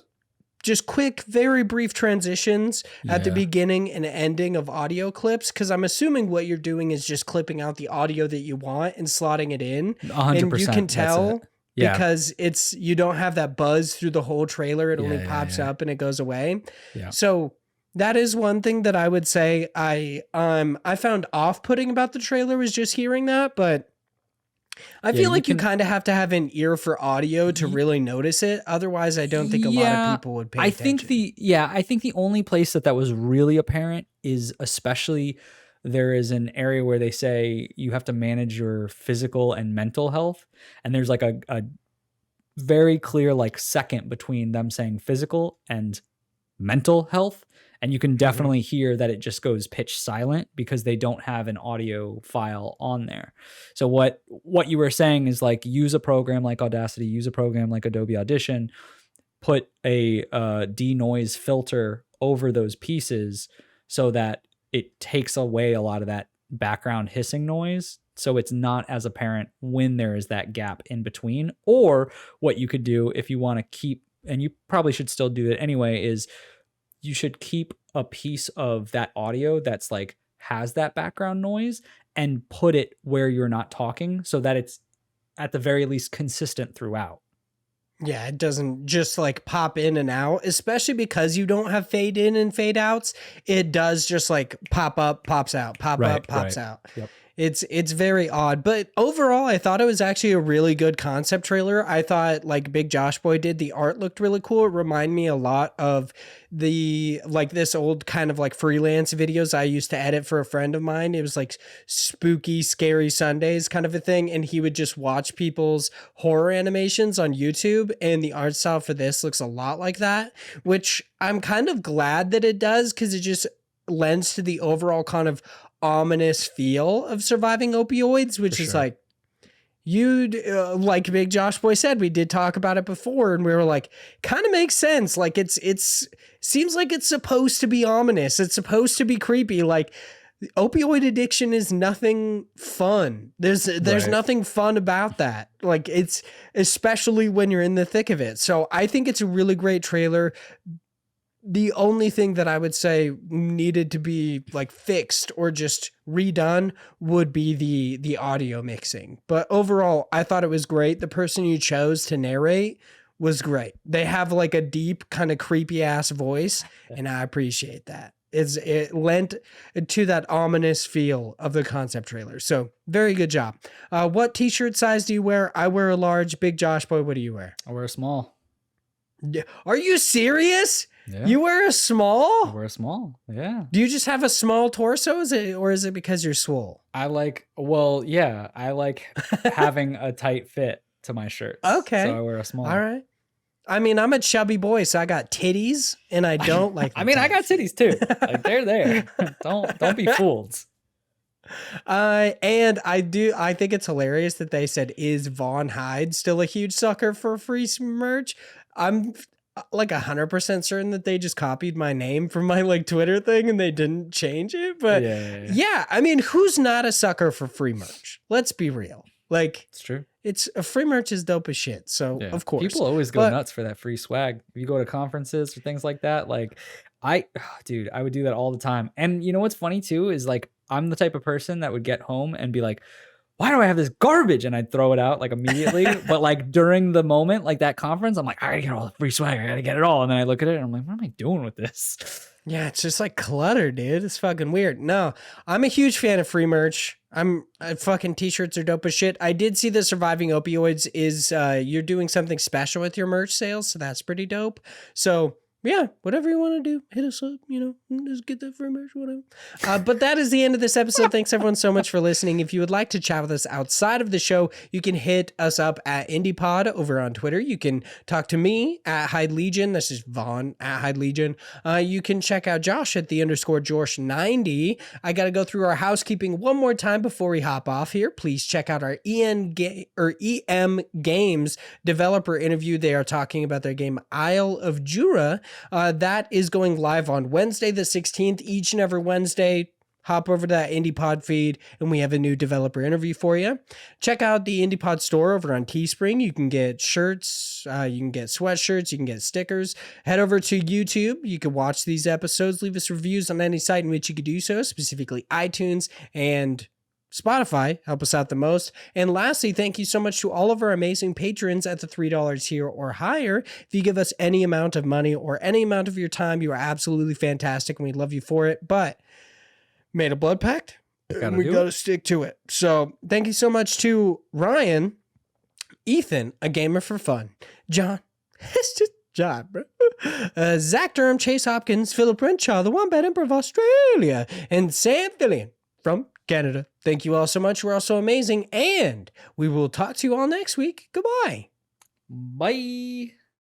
just quick, very brief transitions at the beginning and ending of audio clips, because I'm assuming what you're doing is just clipping out the audio that you want and slotting it in. 100%. And you can tell Yeah. because you don't have that buzz through the whole trailer. It only Yeah, pops yeah. up and it goes away. Yeah. So that is one thing that I would say I found off-putting about the trailer, was just hearing that, but I Yeah, feel like you can. kind of have to have an ear for audio to really notice it. Otherwise, I don't think a lot of people would pay attention. I think the only place that was really apparent is, especially, there is an area where they say you have to manage your physical and mental health, and there's like a very clear like second between them saying physical and mental health, and you can definitely hear that it just goes pitch silent because they don't have an audio file on there. So what you were saying is like, use a program like Audacity, use a program like Adobe Audition, put a denoise filter over those pieces so that it takes away a lot of that background hissing noise, so it's not as apparent when there is that gap in between. Or what you could do, if you want to keep, and you probably should still do it anyway, is you should keep a piece of that audio that's like has that background noise and put it where you're not talking, so that it's at the very least consistent throughout. Yeah, it doesn't just like pop in and out, especially because you don't have fade in and fade outs. It does just like pop up, pops out, pop up, pops out. Yep. It's very odd, but overall, I thought it was actually a really good concept trailer. I thought, like Big Josh Boy did, the art looked really cool. It reminded me a lot of this old kind of like freelance videos I used to edit for a friend of mine. It was like spooky, scary Sundays kind of a thing, and he would just watch people's horror animations on YouTube, and the art style for this looks a lot like that, which I'm kind of glad that it does, because it just lends to the overall kind of ominous feel of surviving opioids, which is like, like Big Josh Boy said, we did talk about it before, and we were like, kind of makes sense. Like it's seems like it's supposed to be ominous. It's supposed to be creepy. Like, opioid addiction is nothing fun. There's nothing fun about that. Like, it's, especially when you're in the thick of it. So I think it's a really great trailer. The only thing that I would say needed to be like fixed or just redone would be the audio mixing. But overall, I thought it was great. The person you chose to narrate was great. They have like a deep kind of creepy ass voice, and I appreciate that. It lent to that ominous feel of the concept trailer. So very good job. What t-shirt size do you wear? I wear a large. Big Josh Boy, what do you wear? I wear a small. Are you serious? Yeah. You wear a small? I wear a small. Yeah. Do you just have a small torso? Or is it because you're swole? I like having a tight fit to my shirts. Okay. So I wear a small. All right. I mean, I'm a chubby boy, so I got titties, and I don't like. I mean, I got titties too. Like, they're there. Don't be fooled. And I think it's hilarious that they said, is Vaughn Hyde still a huge sucker for free merch? I'm like 100% certain that they just copied my name from my like Twitter thing and they didn't change it. But yeah, I mean, who's not a sucker for free merch? Let's be real. Like, it's true. It's a free merch is dope as shit. So of course, people always go nuts for that free swag. If you go to conferences or things like that, like I would do that all the time. And you know what's funny too is like, I'm the type of person that would get home and be like, why do I have this garbage? And I'd throw it out like immediately. But like during the moment, like that conference, I'm like, I gotta get all the free swag. I gotta get it all. And then I look at it and I'm like, what am I doing with this? Yeah, it's just like clutter, dude. It's fucking weird. No, I'm a huge fan of free merch. Fucking t-shirts are dope as shit. I did see the Surviving Opioids is you're doing something special with your merch sales, so that's pretty dope. So yeah, whatever you want to do, hit us up, just get that free merch, whatever. But that is the end of this episode. Thanks everyone so much for listening. If you would like to chat with us outside of the show, you can hit us up at IndiePod over on Twitter. You can talk to me at Hyde Legion. This is Vaughn at Hyde Legion. You can check out Josh at _Josh90. I got to go through our housekeeping one more time before we hop off here. Please check out our EM Games developer interview. They are talking about their game Isle of Jura. That is going live on Wednesday the 16th, each and every Wednesday. Hop over to that IndiePod feed, and we have a new developer interview for you. Check out the IndiePod store over on Teespring. You can get shirts, you can get sweatshirts, you can get stickers. Head over to YouTube. You can watch these episodes. Leave us reviews on any site in which you could do so, specifically iTunes and Spotify, help us out the most. And lastly, thank you so much to all of our amazing patrons at the $3 tier or higher. If you give us any amount of money or any amount of your time, you are absolutely fantastic and we love you for it. But made a blood pact, and we got to stick to it. So thank you so much to Ryan, Ethan, a gamer for fun, John, it's just John, bro. Zach Durham, Chase Hopkins, Philip Renshaw, the Wombat Emperor of Australia, and Sam Fillion from Canada. Thank you all so much. We're all so amazing. And we will talk to you all next week. Goodbye. Bye.